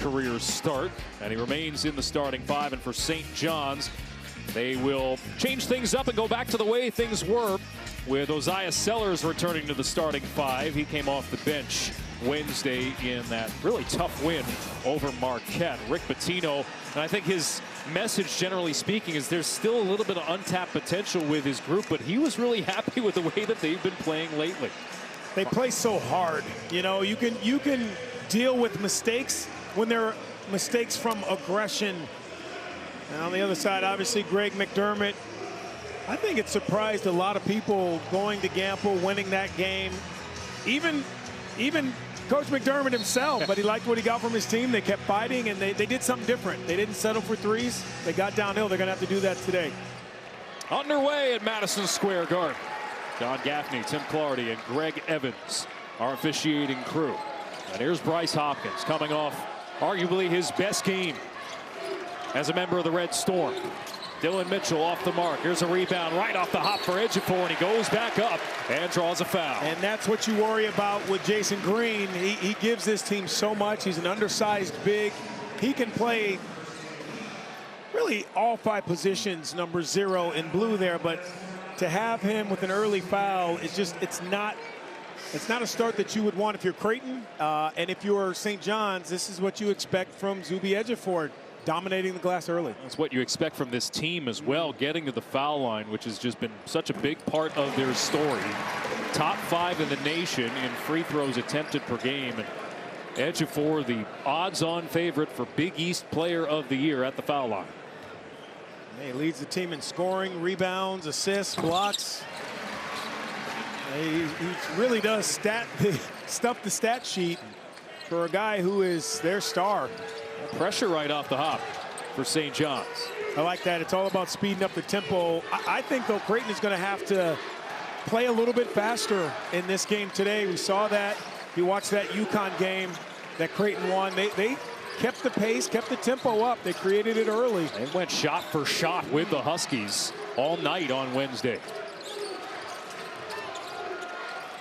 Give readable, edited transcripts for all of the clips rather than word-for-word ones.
career start, and he remains in the starting five. And for St. John's, they will change things up and go back to the way things were, with Osiah Sellers returning to the starting five. He came off the bench Wednesday in that really tough win over Marquette. Rick Pitino, and I think his message, generally speaking, is there's still a little bit of untapped potential with his group, but he was really happy with the way that they've been playing lately. They play so hard. You know, you can deal with mistakes when they're mistakes from aggression. And on the other side, obviously, Greg McDermott, I think it surprised a lot of people going to Gamble, winning that game. Even Coach McDermott himself, but he liked what he got from his team. They kept fighting, and they did something different. They didn't settle for threes. They got downhill. They're going to have to do that today. Underway at Madison Square Garden. John Gaffney, Tim Clardy, and Greg Evans, our officiating crew. And here's Bryce Hopkins coming off arguably his best game as a member of the Red Storm. Dylan Mitchell off the mark. Here's a rebound right off the hop for Ejiofor, and he goes back up and draws a foul. And that's what you worry about with Jason Green. He gives this team so much. He's an undersized big. He can play really all five positions, number 0 in blue there, but to have him with an early foul, it's not a start that you would want if you're Creighton. And if you're St. John's, this is what you expect from Zuby Ejiofor, dominating the glass early. That's what you expect from this team as well, getting to the foul line, which has just been such a big part of their story. Top 5 in the nation in free throws attempted per game. And Ejiofor, the odds-on favorite for Big East Player of the Year at the foul line. He leads the team in scoring, rebounds, assists, blocks. He really does stuff the stat sheet for a guy who is their star. Pressure right off the hop for St. John's. I like that. It's all about speeding up the tempo. I think, though, Creighton is going to have to play a little bit faster in this game today. We saw that. You watched that UConn game that Creighton won. They kept the pace, kept the tempo up. They created it early. They went shot for shot with the Huskies all night on Wednesday.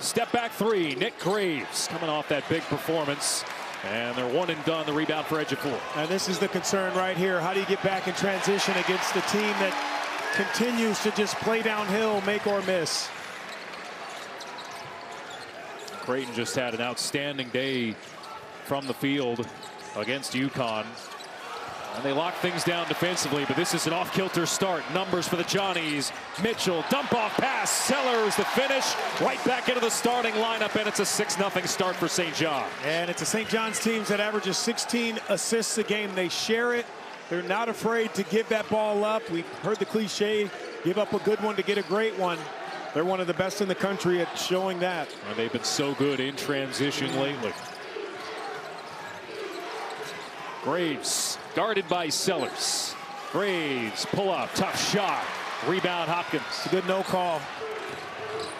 Step back three, Nick Graves coming off that big performance. And they're one and done. The rebound for Ejiofor. And this is the concern right here. How do you get back in transition against a team that continues to just play downhill, make or miss? Creighton just had an outstanding day from the field against UConn. And they lock things down defensively, but this is an off-kilter start. Numbers for the Johnnies. Mitchell, dump-off pass. Sellers, the finish. Right back into the starting lineup, and it's a 6-0 start for St. John. And it's a St. John's team that averages 16 assists a game. They share it. They're not afraid to give that ball up. We've heard the cliche, give up a good one to get a great one. They're one of the best in the country at showing that. And they've been so good in transition lately. Graves guarded by Sellers. Graves pull up, tough shot. Rebound Hopkins. It's a good no call.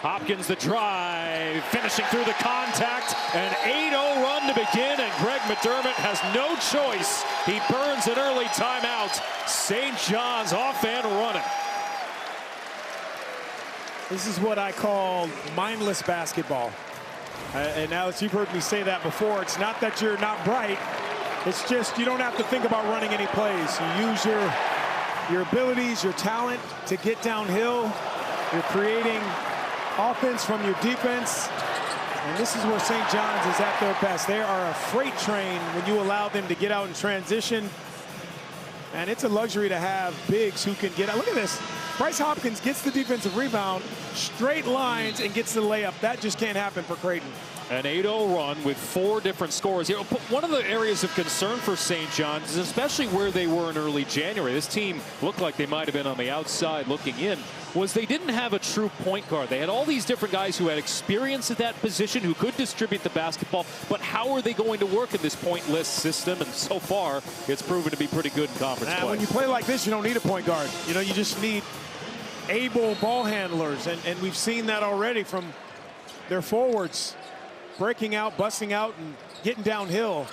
Hopkins the drive, finishing through the contact. An 8-0 run to begin, and Greg McDermott has no choice. He burns an early timeout. St. John's off and running. This is what I call mindless basketball. And now, as you've heard me say that before, it's not that you're not bright. It's just you don't have to think about running any plays. You use your abilities, your talent to get downhill. You're creating offense from your defense. And this is where St. John's is at their best. They are a freight train when you allow them to get out in transition. And it's a luxury to have bigs who can get out. Look at this. Bryce Hopkins gets the defensive rebound, straight lines, and gets the layup. That just can't happen for Creighton. An 8-0 run with 4 different scores. You know, one of the areas of concern for St. John's is especially where they were in early January. This team looked like they might have been on the outside looking in. Was they didn't have a true point guard. They had all these different guys who had experience at that position, who could distribute the basketball, but how are they going to work in this pointless system? And so far, it's proven to be pretty good in conference play. When you play like this, you don't need a point guard. You know, you just need able ball handlers, and we've seen that already from their forwards, breaking out, busting out, and getting downhill.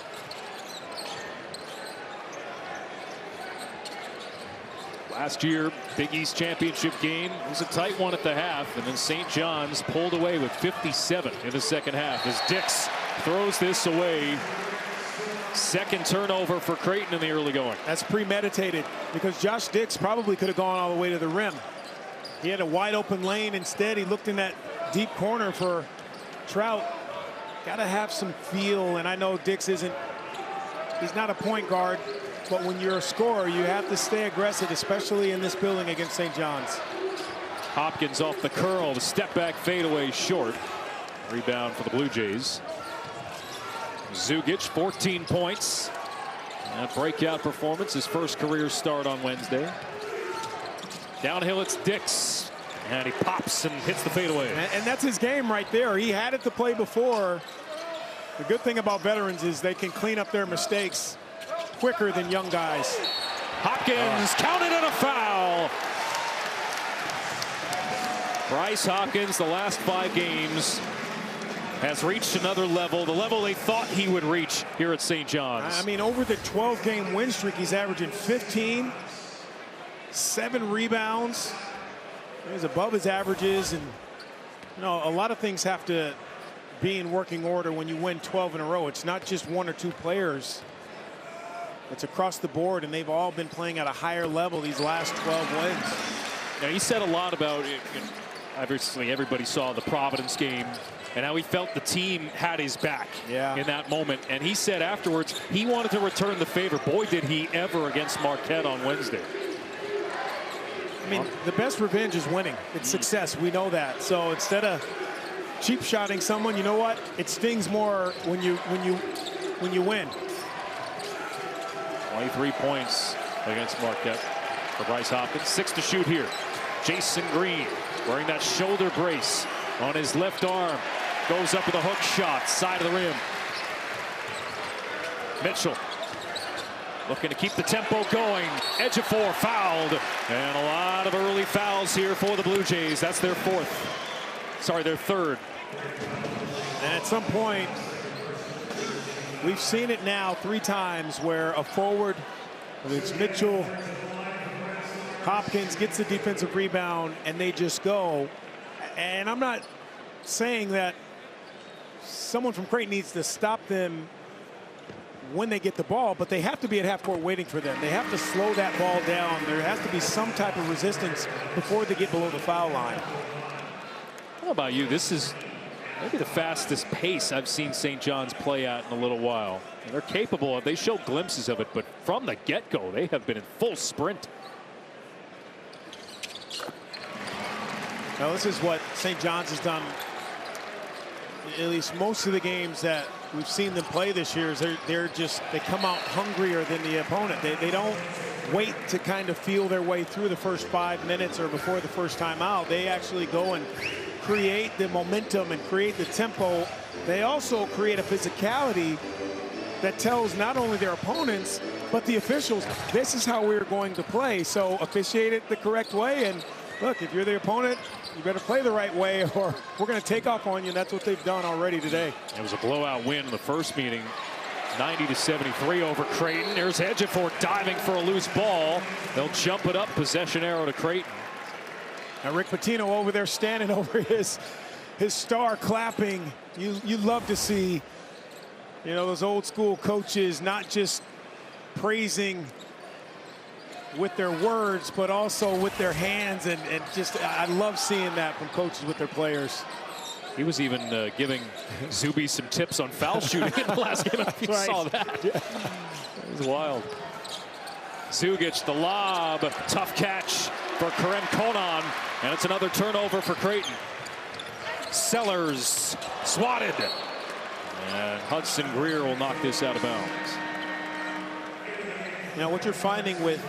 Last year, Big East Championship game was a tight one at the half, and then St. John's pulled away with 57 in the second half as Dix throws this away Second turnover for Creighton in the early going. That's premeditated because Josh Dix probably could have gone all the way to the rim. He had a wide open lane. Instead, he looked in that deep corner for Trout. Got to have some feel, and I know Dix he's not a point guard, but when you're a scorer, you have to stay aggressive, especially in this building against St. John's. Hopkins off the curl, the step back fadeaway short. Rebound for the Blue Jays. Zugic, 14 points. A breakout performance, his first career start on Wednesday. Downhill, it's Dix. And he pops and hits the fadeaway. And that's his game right there. He had it to play before. The good thing about veterans is they can clean up their mistakes quicker than young guys. Hopkins counted on a foul. Bryce Hopkins, the last 5 games, has reached another level, the level they thought he would reach here at St. John's. I mean, over the 12-game win streak, he's averaging 15, 7 rebounds. He's above his averages, and you know, a lot of things have to be in working order when you win 12 in a row. It's not just 1 or 2 players. It's across the board, and they've all been playing at a higher level these last 12 wins. Now, he said a lot about it. Obviously, everybody saw the Providence game and how he felt the team had his back in that moment. And he said afterwards he wanted to return the favor. Boy, did he ever against Marquette on Wednesday. I mean, the best revenge is winning. It's success. We know that. So instead of cheap shotting someone, you know what? It stings more when you win. 23 points against Marquette for Bryce Hopkins. 6 to shoot here. Jason Green wearing that shoulder brace on his left arm. Goes up with a hook shot, side of the rim. Mitchell looking to keep the tempo going. Ejiofor fouled. And a lot of early fouls here for the Blue Jays. That's their their third. And at some point, we've seen it now 3 times where a forward, whether it's Mitchell, Hopkins, gets the defensive rebound and they just go. And I'm not saying that someone from Creighton needs to stop them when they get the ball, but they have to be at half court waiting for them. They have to slow that ball down. There has to be some type of resistance before they get below the foul line. How about you? This is maybe the fastest pace I've seen St. John's play at in a little while. And they're capable of, they show glimpses of it, but from the get-go, they have been in full sprint. Now this is what St. John's has done. At least most of the games that we've seen them play this year is they come out hungrier than the opponent. They don't wait to kind of feel their way through the first 5 minutes or before the first time out. They actually go and create the momentum and create the tempo. They also create a physicality that tells not only their opponents but the officials, this is how we're going to play. So officiate it the correct way, and look, if you're the opponent, you better play the right way or we're going to take off on you. And that's what they've done already today. It was a blowout win in the first meeting, 90-73 over Creighton. There's Ejiofor diving for a loose ball. They'll jump it up, possession arrow to Creighton. Now Rick Pitino over there standing over his star clapping. You love to see, you know, those old school coaches not just praising with their words, but also with their hands, and just I love seeing that from coaches with their players. He was even giving Zuby some tips on foul shooting in the last game. If you saw that. Yeah. It was wild. Zugic, the lob, tough catch for Kerem Konan, and it's another turnover for Creighton. Sellers swatted, and Hudson Greer will knock this out of bounds. You know what you're finding with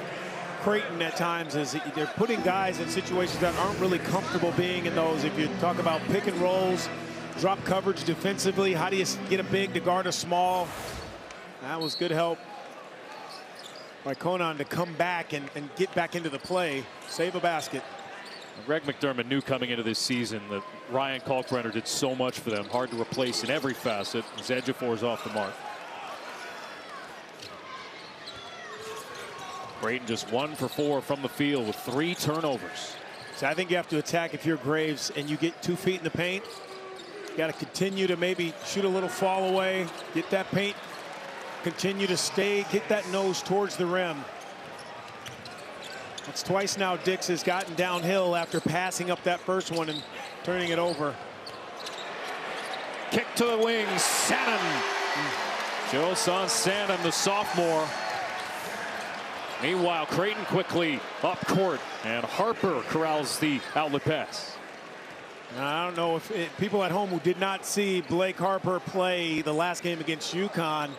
Creighton at times is they're putting guys in situations that aren't really comfortable being in those. If you talk about pick and rolls, drop coverage defensively, how do you get a big to guard a small? That was good help by Konan to come back and get back into the play, save a basket. Greg McDermott knew coming into this season that Ryan Kalkbrenner did so much for them, hard to replace in every facet. Ejiofor is off the mark. Creighton just 1 for 4 from the field with 3 turnovers. So I think you have to attack if you're Graves and you get 2 feet in the paint. You got to continue to maybe shoot a little fall away, get that paint continue to get that nose towards the rim. It's twice now Dix has gotten downhill after passing up that first one and turning it over. Kick to the wings, Sannon. Joe Sannon, the sophomore. Meanwhile, Creighton quickly up court, and Harper corrals the outlet pass. I don't know if people at home who did not see Blake Harper play the last game against UConn,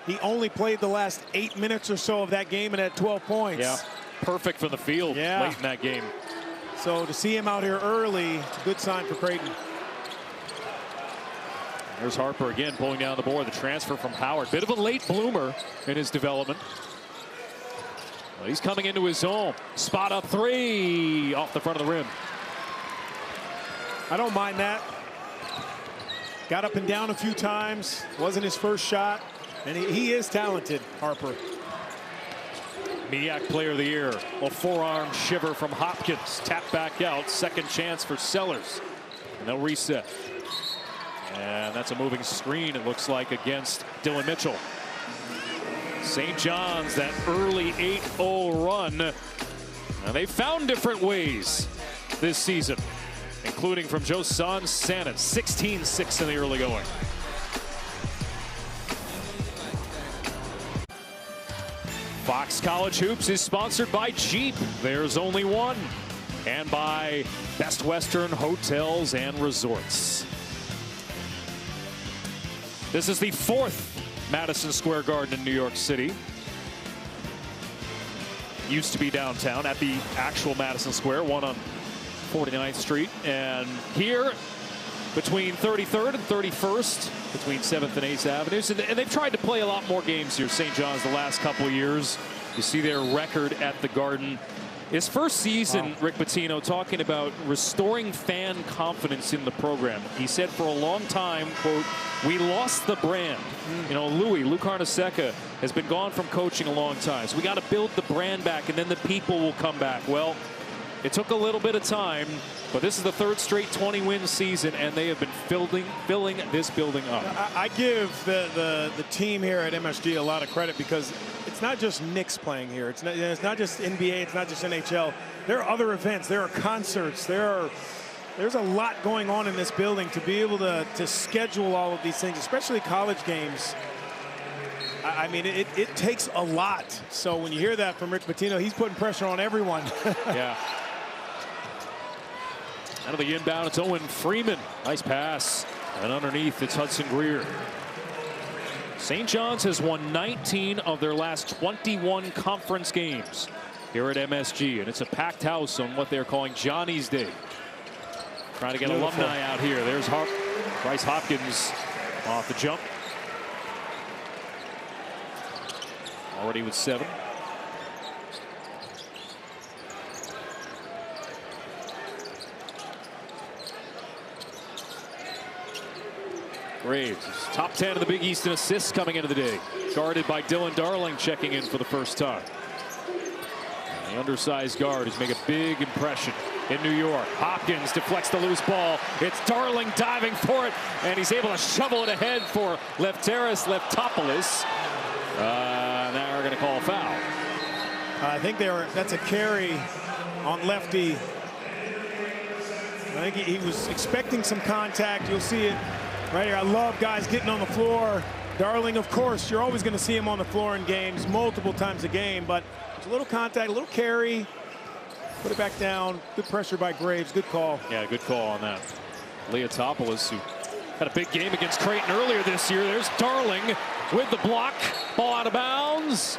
he only played the last 8 minutes or so of that game and had 12 points. Yeah, perfect from the field late in that game. So to see him out here early, it's a good sign for Creighton. There's Harper again pulling down the board. The transfer from Howard. Bit of a late bloomer in his development. Well, he's coming into his own. Spot up three off the front of the rim. I don't mind that. Got up and down a few times. Wasn't his first shot. And he is talented, Harper. MEAC Player of the Year. A forearm shiver from Hopkins. Tap back out. Second chance for Sellers. And they'll reset. And that's a moving screen, it looks like, against Dylan Mitchell. St. John's, that early 8-0 run. Now, they've found different ways this season, including from Joe Sannon, 16-6 in the early going. Fox College Hoops is sponsored by Jeep. There's only one. And by Best Western Hotels and Resorts. This is the fourth Madison Square Garden in New York City. Used to be downtown at the actual Madison Square, one on 49th Street. And here, between 33rd and 31st, between 7th and 8th Avenues. And they've tried to play a lot more games here, St. John's, the last couple of years. You see their record at the Garden. His first season, Rick Pitino, talking about restoring fan confidence in the program. He said for a long time, quote, we lost the brand. You know, Lou Carnesecca has been gone from coaching a long time. So we got to build the brand back, and then the people will come back. Well, it took a little bit of time, but this is the third straight 20-win season, and they have been filling this building up. I give the team here at MSG a lot of credit because it's not just Knicks playing here. It's not just NBA. It's not just NHL. There are other events. There are concerts. There's a lot going on in this building to be able to schedule all of these things, especially college games. I mean, it takes a lot. So when you hear that from Rick Pitino, he's putting pressure on everyone. Yeah. Out of the inbound, it's Owen Freeman. Nice pass. And underneath, it's Hudson Greer. St. John's has won 19 of their last 21 conference games here at MSG. And it's a packed house on what they're calling Johnny's Day. Trying to get alumni out here. There's Bryce Hopkins off the jump. Already with 7. Graves, top 10 in the Big East in assists coming into the day. Guarded by Dylan Darling, checking in for the first time. The undersized guard has made a big impression in New York. Hopkins deflects the loose ball. It's Darling diving for it, and he's able to shovel it ahead for Leftopoulos. Now we're going to call a foul. I think that's a carry on Lefty. I think he was expecting some contact. You'll see it right here. I love guys getting on the floor. Darling, of course, you're always going to see him on the floor in games multiple times a game, but it's a little contact, a little carry. Put it back down. Good pressure by Graves. Good call. Yeah, good call on that. Leotopoulos, who had a big game against Creighton earlier this year. There's Darling with the block. Ball out of bounds.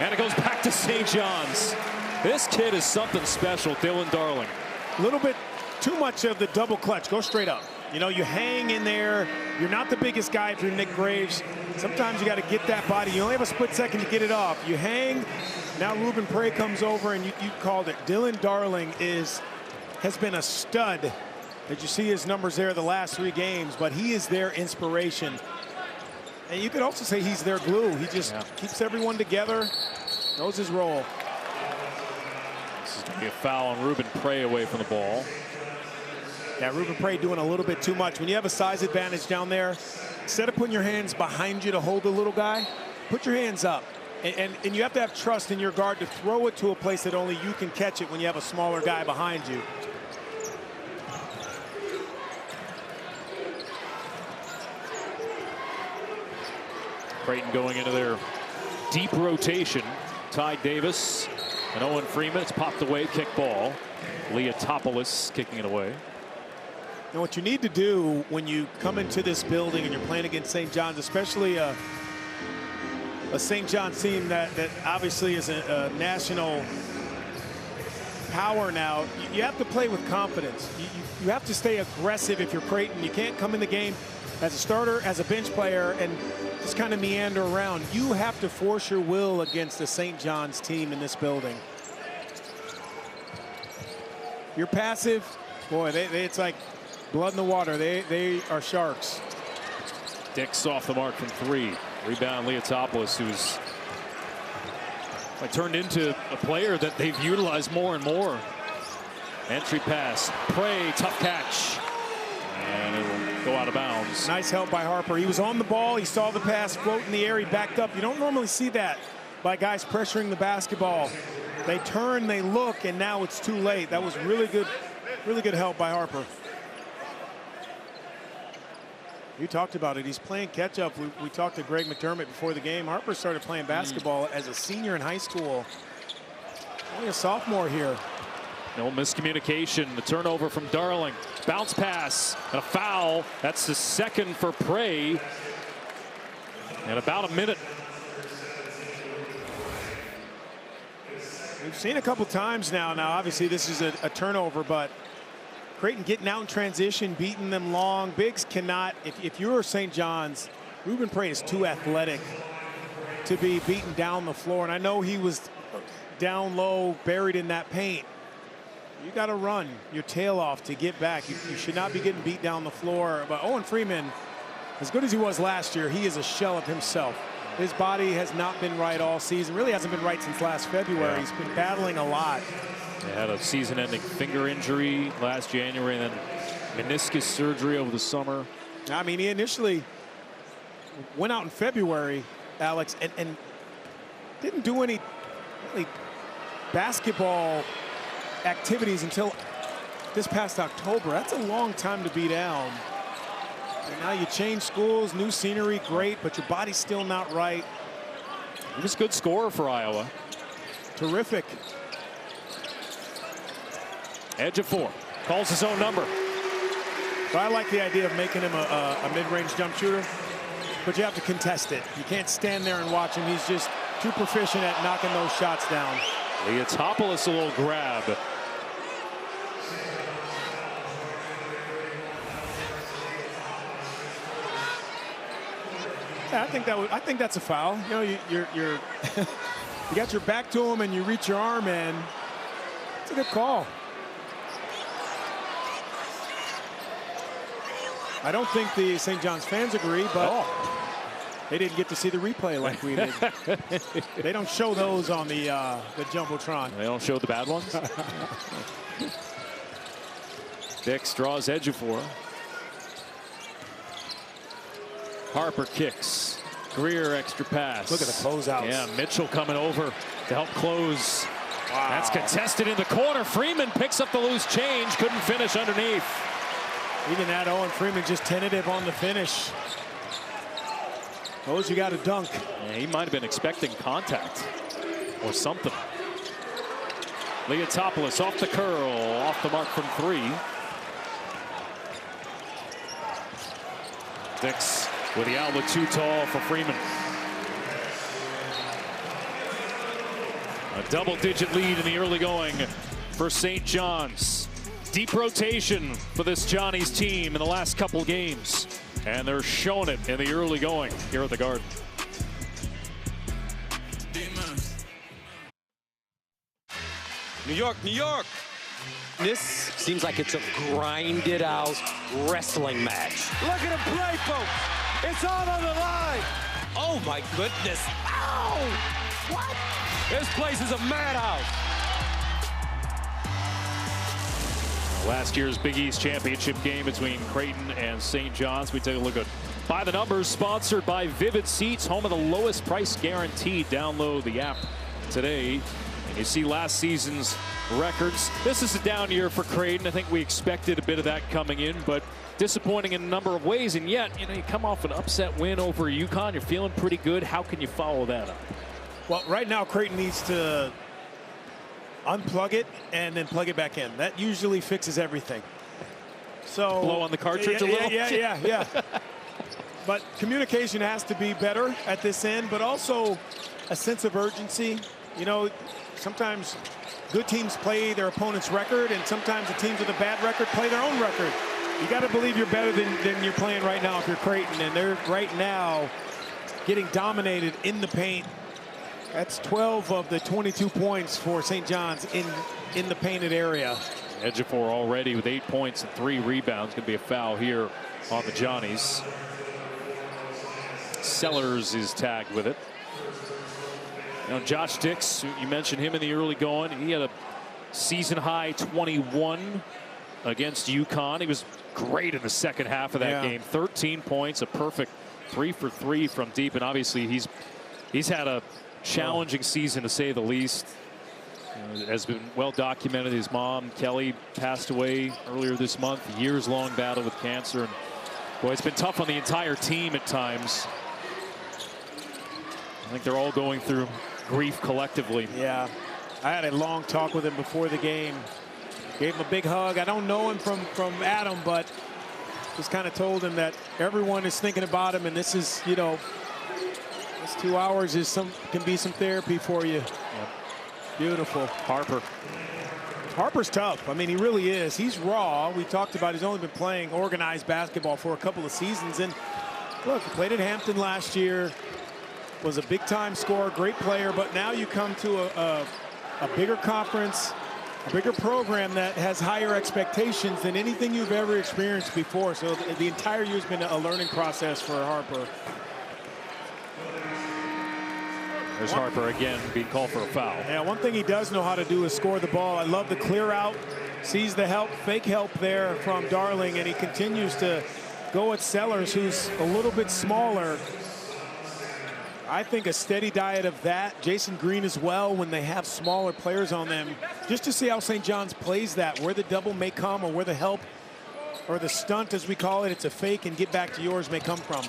And it goes back to St. John's. This kid is something special, Dylan Darling. A little bit too much of the double clutch. Go straight up. You know, you hang in there. You're not the biggest guy if you're Nick Graves. Sometimes you got to get that body. You only have a split second to get it off. You hang. Now Ruben Prey comes over, and you called it. Dylan Darling has been a stud. Did you see his numbers there the last 3 games? But he is their inspiration. And you could also say he's their glue. He just keeps everyone together, knows his role. This is going to be a foul on Ruben Prey away from the ball. Yeah, Ruben Prey doing a little bit too much. When you have a size advantage down there, instead of putting your hands behind you to hold the little guy, put your hands up. And you have to have trust in your guard to throw it to a place that only you can catch it when you have a smaller guy behind you. Creighton going into their deep rotation. Ty Davis and Owen Freeman. It's popped away, kick ball. Leotopoulos kicking it away. And what you need to do when you come into this building and you're playing against St. John's, especially a St. John's team that obviously is a national power now, you have to play with confidence. You have to stay aggressive if you're Creighton. You can't come in the game as a starter, as a bench player, and just kind of meander around. You have to force your will against the St. John's team in this building. You're passive, boy, it's like blood in the water. They are sharks. Dix off the mark from 3. Rebound Leotopoulos, who's turned into a player that they've utilized more and more. Entry pass, Prey, tough catch. And it'll go out of bounds. Nice help by Harper. He was on the ball. He saw the pass float in the air. He backed up. You don't normally see that by guys pressuring the basketball. They turn, they look, and now it's too late. That was really good help by Harper. You talked about it. He's playing catch-up. We talked to Greg McDermott before the game. Harper started playing basketball as a senior in high school. Only a sophomore here. No miscommunication. The turnover from Darling. Bounce pass and a foul. That's the second for Prey. And about a minute. We've seen a couple times now. Now, obviously, this is a turnover, but Creighton getting out in transition, beating them long. Bigs cannot, if you're St. John's, Ruben Prey is too athletic to be beaten down the floor. And I know he was down low, buried in that paint. You got to run your tail off to get back. You should not be getting beat down the floor. But Owen Freeman, as good as he was last year, he is a shell of himself. His body has not been right all season. Really hasn't been right since last February. Yeah. He's been battling a lot. They had a season-ending finger injury last January and then meniscus surgery over the summer. I mean, he initially went out in February, Alex, and didn't do any really basketball activities until this past October. That's a long time to be down. And now you change schools, new scenery, great, but your body's still not right. He was a good scorer for Iowa. Terrific. Edge of 4. Calls his own number. But I like the idea of making him a mid-range jump shooter, but you have to contest it. You can't stand there and watch him. He's just too proficient at knocking those shots down. Leotopoulos a little grab. Yeah, I think that's a foul. You know, you're you got your back to him and you reach your arm in. It's a good call. I don't think the St. John's fans agree, but they didn't get to see the replay like we did. They don't show those on the Jumbotron. They don't show the bad ones. Dix draws edge of 4. Harper kicks. Greer extra pass. Look at the closeouts. Yeah, Mitchell coming over to help close. Wow. That's contested in the corner. Freeman picks up the loose change. Couldn't finish underneath. Even that, Owen Freeman just tentative on the finish. Those you got to dunk. Yeah, he might have been expecting contact or something. Leotopoulos off the curl, off the mark from 3. Dix with the outlet too tall for Freeman. A double-digit lead in the early going for St. John's. Deep rotation for this Johnny's team in the last couple games. And they're showing it in the early going here at the Garden. New York, New York. This seems like it's a grinded out wrestling match. Look at him play, folks. It's all on the line. Oh, my goodness. Ow! What? This place is a madhouse. Last year's Big East Championship game between Creighton and St. John's. We take a look at By the Numbers, sponsored by Vivid Seats, home of the lowest price guaranteed. Download the app today. And you see last season's records. This is a down year for Creighton. I think we expected a bit of that coming in, but disappointing in a number of ways. And yet, you come off an upset win over UConn. You're feeling pretty good. How can you follow that up? Well, right now, Creighton needs to unplug it and then plug it back in. That usually fixes everything. So blow on the cartridge a little? Yeah. But communication has to be better at this end, but also a sense of urgency. Sometimes good teams play their opponent's record, and sometimes the teams with a bad record play their own record. You got to believe you're better than you're playing right now if you're Creighton, and they're right now getting dominated in the paint. That's 12 of the 22 points for St. John's in the painted area. Ejiofor already with 8 points and 3 rebounds. Going to be a foul here on the Johnnies. Sellers is tagged with it. Josh Dix, you mentioned him in the early going. He had a season high 21 against UConn. He was great in the second half of that game. 13 points, a perfect 3 for 3 from deep, and obviously he's had a challenging season to say the least. Has been well documented. His mom, Kelly, passed away earlier this month. Years-long battle with cancer, and boy, it's been tough on the entire team at times. I think they're all going through grief collectively. Yeah, I had a long talk with him before the game. Gave him a big hug. I don't know him from Adam, but just kind of told him that everyone is thinking about him, and this is, this 2 hours can be some therapy for you. Yep. Beautiful. Harper's tough. I mean, he really is. He's raw. We talked about he's only been playing organized basketball for a couple of seasons, and look, he played at Hampton last year. Was a big-time scorer, great player, but now you come to a bigger conference, a bigger program that has higher expectations than anything you've ever experienced before. So the entire year has been a learning process for Harper. There's Harper again being called for a foul. Yeah, one thing he does know how to do is score the ball. I love the clear out, sees the fake help there from Darling, and he continues to go at Sellers, who's a little bit smaller. I think a steady diet of that. Jason Green as well, when they have smaller players on them, just to see how St. John's plays that, where the double may come or where the help or the stunt, as we call it, it's a fake and get back to yours, may come from.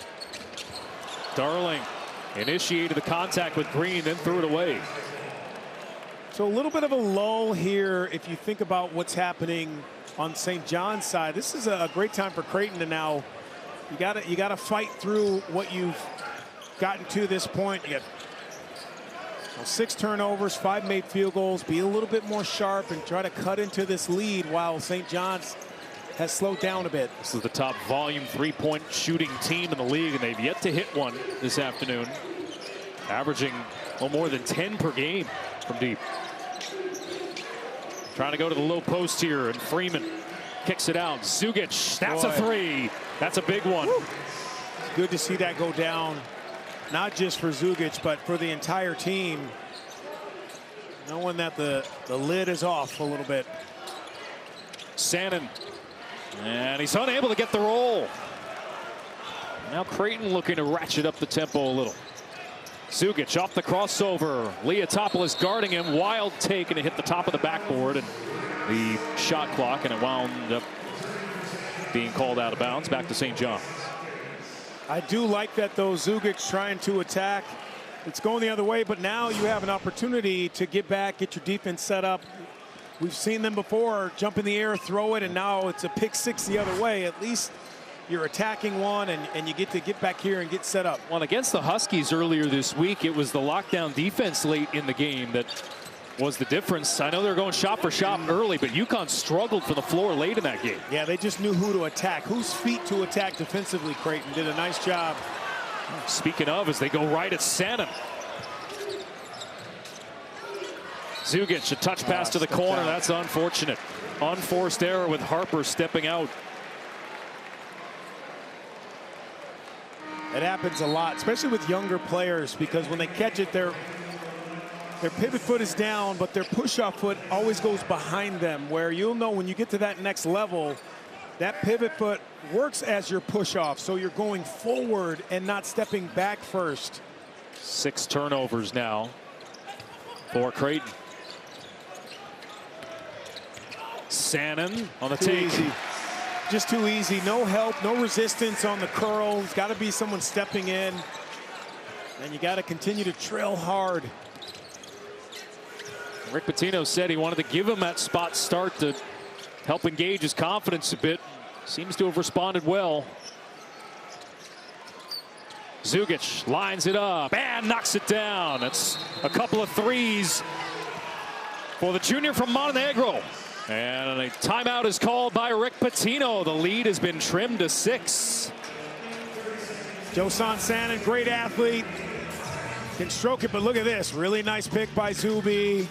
Darling initiated the contact with Green, then threw it away. So a little bit of a lull here if you think about what's happening on St. John's side. This is a great time for Creighton to now, you gotta fight through what you've gotten to this point. You got 6 turnovers, 5 made field goals. Be a little bit more sharp and try to cut into this lead while St. John's has slowed down a bit. This is the top volume 3-point shooting team in the league, and they've yet to hit one this afternoon. Averaging more than 10 per game from deep. Trying to go to the low post here, and Freeman kicks it out. Zugic, that's a 3. That's a big one. It's good to see that go down. Not just for Zugic, but for the entire team. Knowing that the lid is off a little bit. Sannon. And he's unable to get the roll. Now Creighton looking to ratchet up the tempo a little. Zugic off the crossover. Leotopoulos guarding him. Wild take, and it hit the top of the backboard and the shot clock, and it wound up being called out of bounds. Back to St. John's. I do like that, though. Zugic trying to attack. It's going the other way, but now you have an opportunity to get back, get your defense set up. We've seen them before, jump in the air, throw it, and now it's a pick 6 the other way. At least you're attacking one, and you get to get back here and get set up. Well, against the Huskies earlier this week, it was the lockdown defense late in the game that was the difference. I know they're going shot for shot early, but UConn struggled for the floor late in that game. Yeah, they just knew who to attack, whose feet to attack defensively. Creighton did a nice job. Speaking of, as they go right at Sannon. Zugic, a touch pass to the corner. That's unfortunate. Unforced error with Harper stepping out. It happens a lot, especially with younger players, because when they catch it, their pivot foot is down, but their push-off foot always goes behind them, where you'll know when you get to that next level, That pivot foot works as your push-off, so you're going forward and not stepping back first. 6 turnovers now for Creighton. Sannon on the take. Easy. Just too easy. No help, no resistance on the curl. There's got to be someone stepping in. And you got to continue to trail hard. Rick Pitino said he wanted to give him that spot start to help engage his confidence a bit. Seems to have responded well. Zugic lines it up and knocks it down. That's a couple of threes for the junior from Montenegro. And a timeout is called by Rick Pitino. The lead has been trimmed to 6. Josan Sannon, great athlete. Can stroke it, but look at this. Really nice pick by Zuby.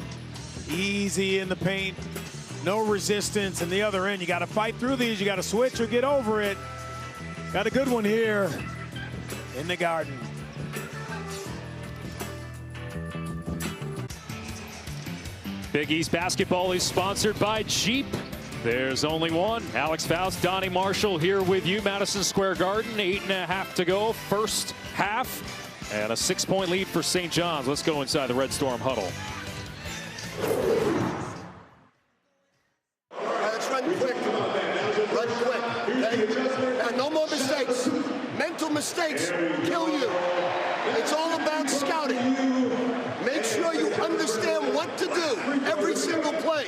Easy in the paint. No resistance. And the other end, you got to fight through these. You got to switch or get over it. Got a good one here in the Garden. Big East basketball is sponsored by Jeep. There's only one. Alex Faust, Donnie Marshall here with you. Madison Square Garden, 8.5 to go. First half. And a 6-point lead for St. John's. Let's go inside the Red Storm huddle. Let's run quick. Run quick. Okay? And no more mistakes. Mental mistakes kill you. It's all about scouting. Make sure you understand what to do every single play.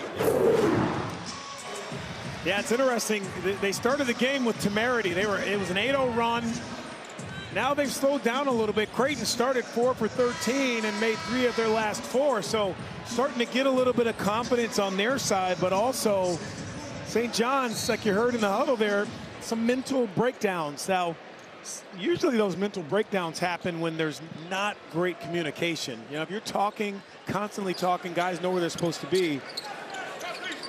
Yeah, it's interesting. They started the game with temerity. It was an 8-0 run. Now they've slowed down a little bit. Creighton started 4 for 13 and made 3 of their last 4. So starting to get a little bit of confidence on their side, but also St. John's, like you heard in the huddle there, some mental breakdowns. Now, usually those mental breakdowns happen when there's not great communication. You know, if you're talking, constantly talking, guys know where they're supposed to be.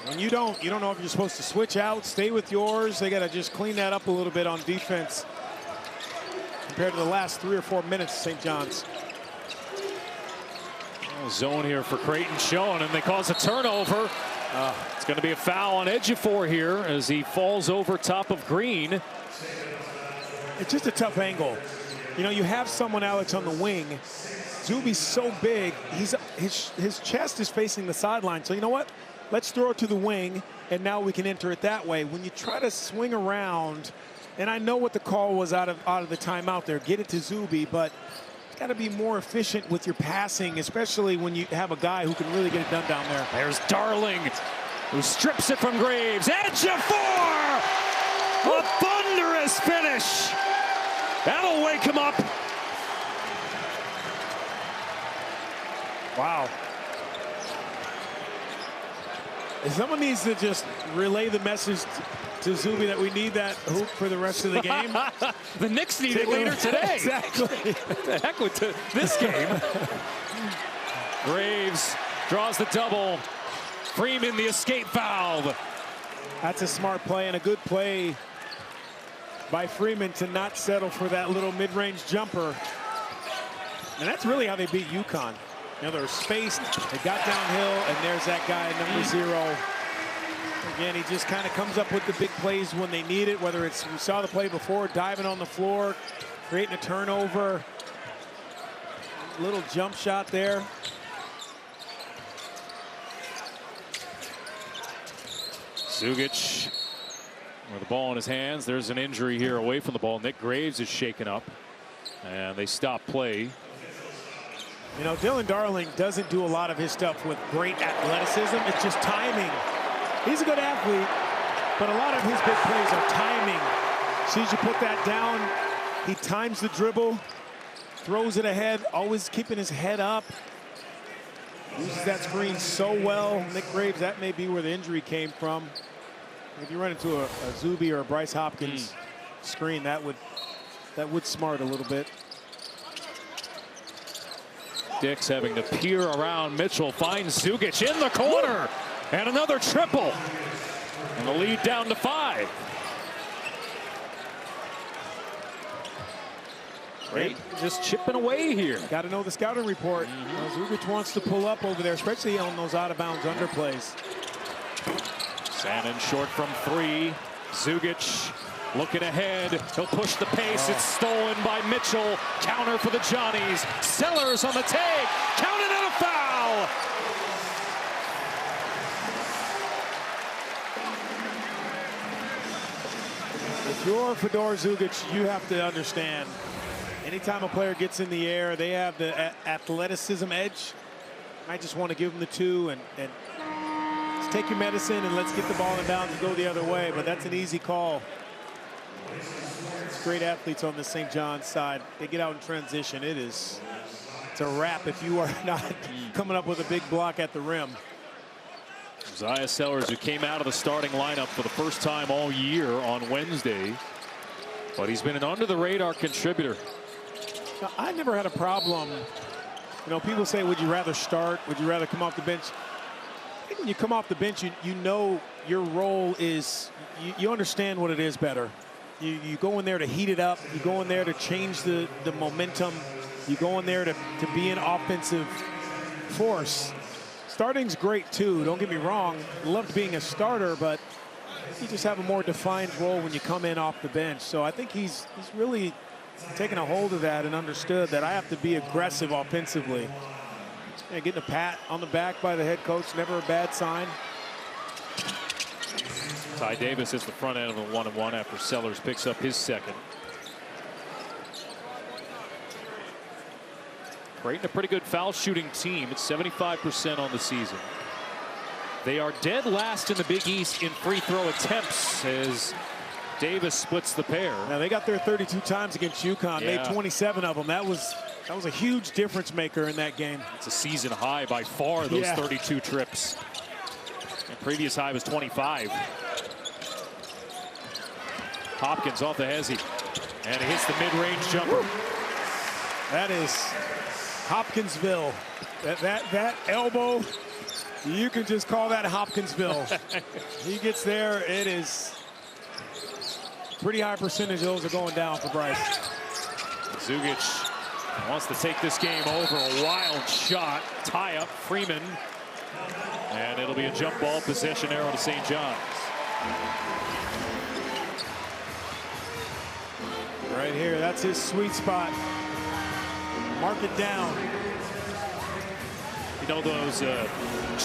When you don't know if you're supposed to switch out, stay with yours. They got to just clean that up a little bit on defense compared to the last 3 or 4 minutes of St. John's. Zone here for Creighton showing, and they cause a turnover. It's going to be a foul on Ejiofor here as he falls over top of Green. It's just a tough angle. You know, you have someone, Alex, on the wing. Zuby's so big, his chest is facing the sideline. So you know what? Let's throw it to the wing, and now we can enter it that way. When you try to swing around, and I know what the call was out of the timeout there, get it to Zuby, but it's got to be more efficient with your passing, especially when you have a guy who can really get it done down there. There's Darling, who strips it from Graves. Ejiofor! A thunderous finish. That'll wake him up. Wow. Someone needs to just relay the message to Zuby that we need that hoop for the rest of the game. The Knicks need it later today. Exactly. The heck with this game. Graves draws the double. Freeman the escape valve. That's a smart play and a good play by Freeman to not settle for that little mid-range jumper. And that's really how they beat UConn. You know, they're spaced, they got downhill, and there's that guy, number 0. Again, he just kind of comes up with the big plays when they need it, whether it's, we saw the play before, diving on the floor, creating a turnover. Little jump shot there. Zugic with the ball in his hands. There's an injury here away from the ball. Nick Graves is shaken up, and they stop play. You know, Dylan Darling doesn't do a lot of his stuff with great athleticism. It's just timing. He's a good athlete, but a lot of his big plays are timing. Sees you put that down. He times the dribble, throws it ahead, always keeping his head up. Uses that screen so well. Nick Graves, that may be where the injury came from. If you run into a Zuby or a Bryce Hopkins screen, that would smart a little bit. Dix having to peer around Mitchell, finds Zugic in the corner, and another triple. And the lead down to 5. Great, just chipping away here. Got to know the scouting report. Zugic wants to pull up over there, especially on those out-of-bounds underplays. Sannon short from 3. Zugic looking ahead. He'll push the pace. It's stolen by Mitchell. Counter for the Johnnies. Sellers on the take. Counted and a foul. If you're Fedor Zugic, you have to understand, anytime a player gets in the air, they have the athleticism edge. I just want to give them the two and just take your medicine and let's get the ball in bounds and go the other way. But that's an easy call. It's great athletes on the St. John's side. They get out in transition. It's a wrap if you are not coming up with a big block at the rim. Isaiah Sellers, who came out of the starting lineup for the first time all year on Wednesday, but he's been an under-the-radar contributor. Now, I never had a problem. You know, people say, would you rather start? Would you rather come off the bench? I think when you come off the bench, you know your role is, you understand what it is better. You go in there to heat it up. You go in there to change the momentum. You go in there to be an offensive force. Starting's great too, don't get me wrong. Loved being a starter, but you just have a more defined role when you come in off the bench. So I think he's really taken a hold of that and understood that I have to be aggressive offensively. And getting a pat on the back by the head coach, never a bad sign. Ty Davis is the front end of a 1-and-1 after Sellers picks up his second. Creighton, a pretty good foul shooting team. It's 75% on the season. They are dead last in the Big East in free throw attempts as Davis splits the pair. Now they got there 32 times against UConn. Yeah. Made 27 of them. That was a huge difference maker in that game. It's a season high by far, those 32 trips. The previous high was 25. Hopkins off the hezzy, and he hits the mid-range jumper. That is Hopkinsville. That elbow, you can just call that Hopkinsville. He gets there, it is pretty high percentage those are going down for Bryce. Zugic wants to take this game over. A wild shot, tie up Freeman, and it'll be a jump ball possession arrow to St. John's. Right here, that's his sweet spot. Mark it down. You know those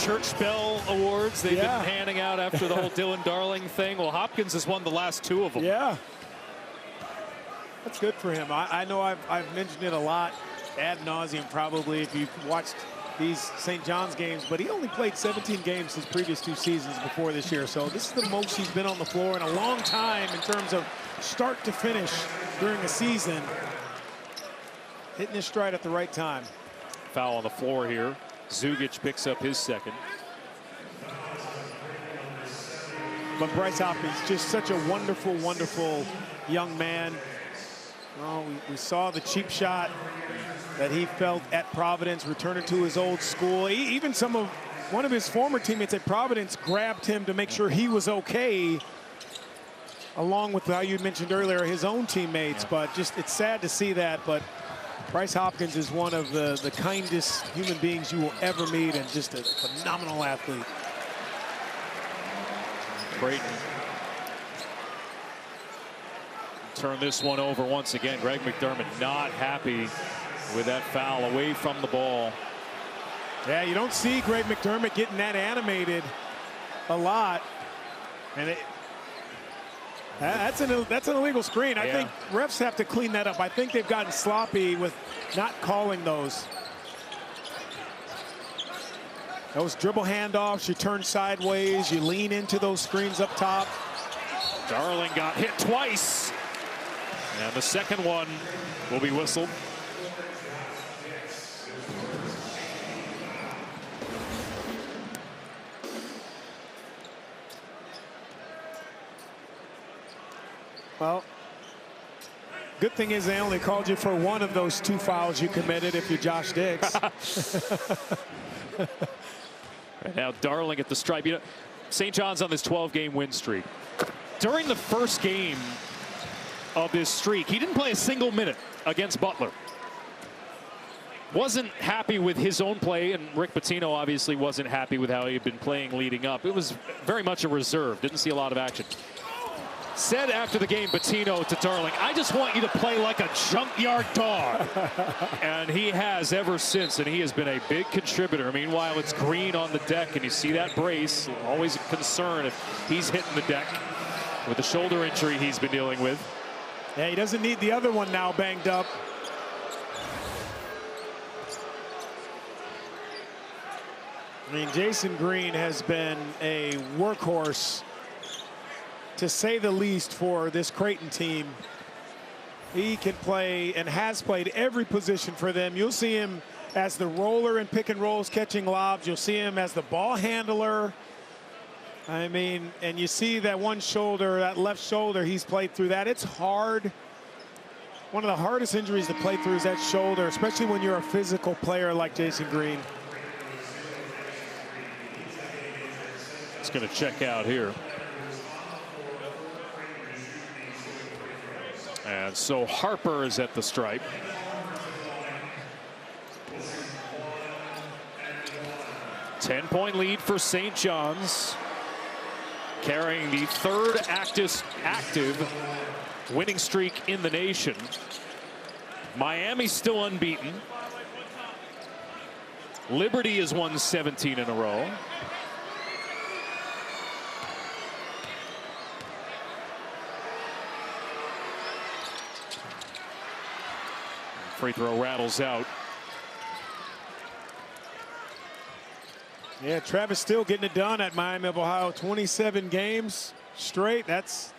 church bell awards they've been handing out after the whole Dylan Darling thing? Well, Hopkins has won the last 2 of them. Yeah. That's good for him. I know I've mentioned it a lot, ad nauseum probably, if you've watched these St. John's games, but he only played 17 games his previous 2 seasons before this year. So this is the most he's been on the floor in a long time in terms of start to finish during a season. Hitting his stride at the right time. Foul on the floor here. Zugic picks up his second. But Bryce Hopkins, just such a wonderful, wonderful young man. Well, we saw the cheap shot that he felt at Providence, returning to his old school. Even one of his former teammates at Providence grabbed him to make sure he was okay, along with how you mentioned earlier, his own teammates. Yeah. But just, it's sad to see that. But Bryce Hopkins is one of the kindest human beings you will ever meet, and just a phenomenal athlete. Creighton turn this one over once again. Greg McDermott not happy with that foul away from the ball. Yeah, you don't see Greg McDermott getting that animated a lot, and that's an illegal screen. I think refs have to clean that up. I think they've gotten sloppy with not calling those. Those dribble handoffs, you turn sideways, you lean into those screens up top. Darling got hit twice, and the second one will be whistled. Well, good thing is they only called you for one of those 2 fouls you committed if you're Josh Dix. Right now, Darling at the stripe. You know, St. John's on this 12-game win streak. During the first game of this streak, he didn't play a single minute against Butler. Wasn't happy with his own play, and Rick Pitino obviously wasn't happy with how he had been playing leading up. It was very much a reserve. Didn't see a lot of action. Said after the game, Bettino to Darling, I just want you to play like a junkyard dog. And he has ever since, and he has been a big contributor. Meanwhile, it's Green on the deck, and you see that brace. Always a concern if he's hitting the deck with the shoulder injury he's been dealing with. Yeah, he doesn't need the other one now banged up. I mean, Jason Green has been a workhorse, to say the least, for this Creighton team. He can play and has played every position for them. You'll see him as the roller in pick and rolls catching lobs. You'll see him as the ball handler. I mean, and you see that one shoulder, that left shoulder, he's played through that. It's hard. One of the hardest injuries to play through is that shoulder, especially when you're a physical player like Jason Green. It's going to check out here. And so Harper is at the stripe. Ten-point lead for St. John's, carrying the third active winning streak in the nation. Miami's still unbeaten. Liberty has won 17 in a row. Free throw rattles out. Yeah, Travis still getting it done at Miami of Ohio. 27 games straight. That's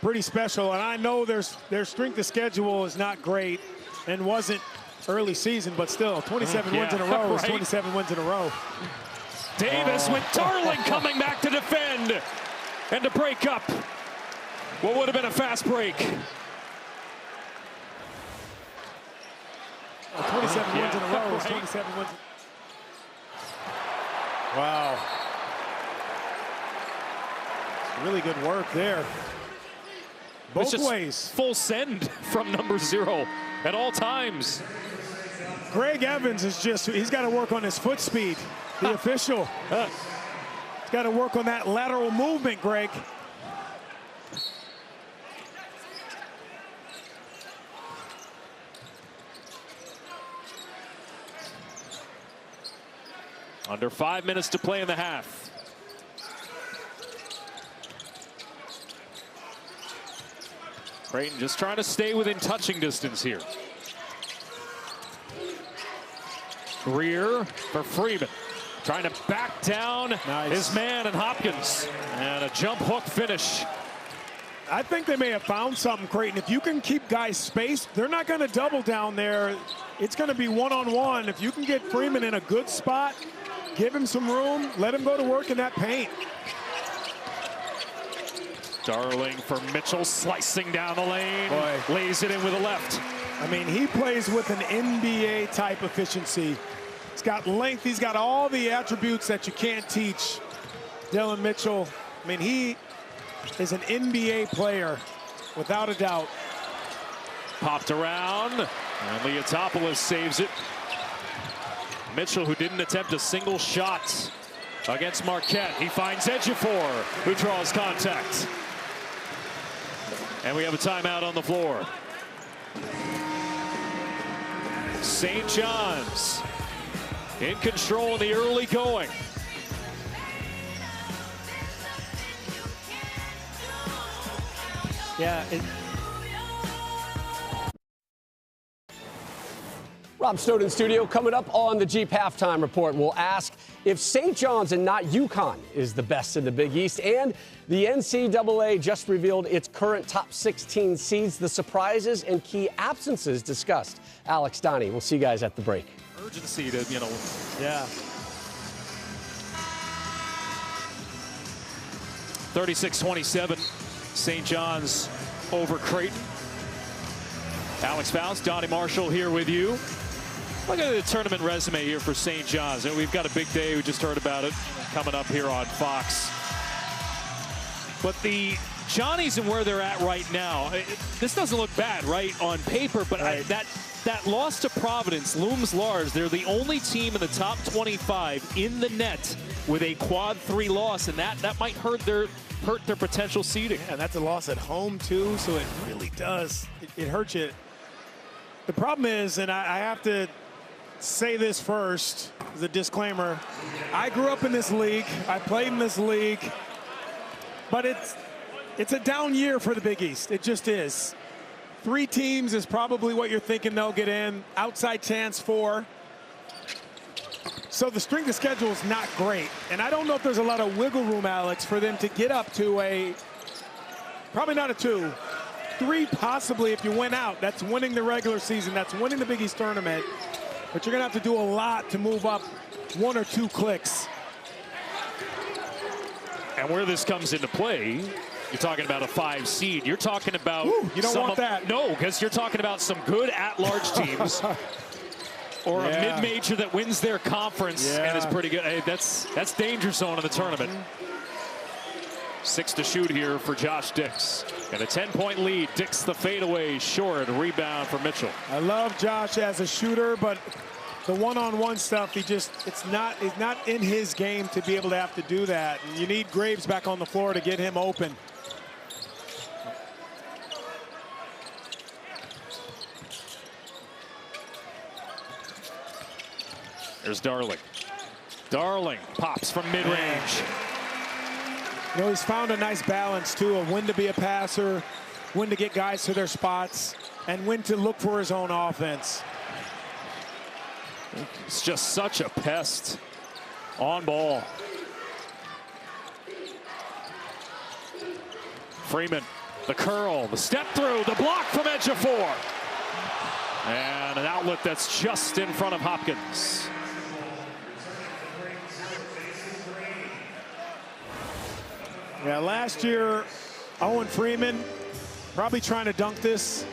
pretty special. And I know their strength of schedule is not great and wasn't early season, but still 27 wins in a row is 27 wins in a row. Davis with Darling coming back to defend and to break up what would have been a fast break. 27 wins in a row is 27 wins. Wow. Really good work there. Both ways. Full send from number 0 at all times. Greg Evans is just, he's got to work on his foot speed. The official. He's got to work on that lateral movement, Greg. Under 5 minutes to play in the half. Creighton just trying to stay within touching distance here. Greer for Freeman. Trying to back down his man and Hopkins. And a jump hook finish. I think they may have found something, Creighton. If you can keep guys spaced, they're not going to double down there. It's going to be one-on-one. If you can get Freeman in a good spot, give him some room, let him go to work in that paint. Darling for Mitchell, slicing down the lane. Boy. Lays it in with a left. I mean, he plays with an NBA type efficiency. He's got length, he's got all the attributes that you can't teach. Dylan Mitchell, I mean, he is an NBA player, without a doubt. Popped around, and Leotopoulos saves it. Mitchell, who didn't attempt a single shot against Marquette. He finds Ejiofor, who draws contact. And we have a timeout on the floor. St. John's in control in the early going. Yeah. Rob Snowden studio. Coming up on the Jeep Halftime Report, we'll ask if St. John's and not UConn is the best in the Big East. And the NCAA just revealed its current top 16 seeds, the surprises and key absences discussed. Alex Donnie, we'll see you guys at the break. Urgency to, yeah. 36-27, St. John's over Creighton. Alex Faust, Donnie Marshall here with you. Look at the tournament resume here for St. John's. We've got a big day. We just heard about it coming up here on Fox. But the Johnnies and where they're at right now, this doesn't look bad, right, on paper, but that loss to Providence looms large. They're the only team in the top 25 in the net with a quad 3 loss, and that might hurt their hurt their potential seeding. And that's a loss at home, too, so it really does. It hurts you. The problem is, and I have to say this first as a disclaimer, I grew up in this league. I played in this league. But it's a down year for the Big East. It just is. 3 teams is probably what you're thinking they'll get in. Outside chance 4. So the strength of schedule is not great. And I don't know if there's a lot of wiggle room, Alex, for them to get up to probably not a 2. 3 possibly if you win out. That's winning the regular season. That's winning the Big East tournament. But you're going to have to do a lot to move up 1 or 2 clicks. And where this comes into play, you're talking about a 5 seed. You're talking about... Ooh, you don't want that. No, because you're talking about some good at-large teams. Or a mid-major that wins their conference and is pretty good. Hey, that's danger zone in the tournament. 6 to shoot here for Josh Dix. And a 10-point lead. Dix the fadeaway short. Rebound for Mitchell. I love Josh as a shooter, but the one-on-one stuff, it's not in his game to be able to have to do that. And you need Graves back on the floor to get him open. There's Darling. Darling pops from mid-range. You know, he's found a nice balance, too, of when to be a passer, when to get guys to their spots, and when to look for his own offense. It's just such a pest on ball. Freeman, the curl, the step through, the block from edge of 4. And an outlet that's just in front of Hopkins. Yeah, last year, Owen Freeman probably trying to dunk this.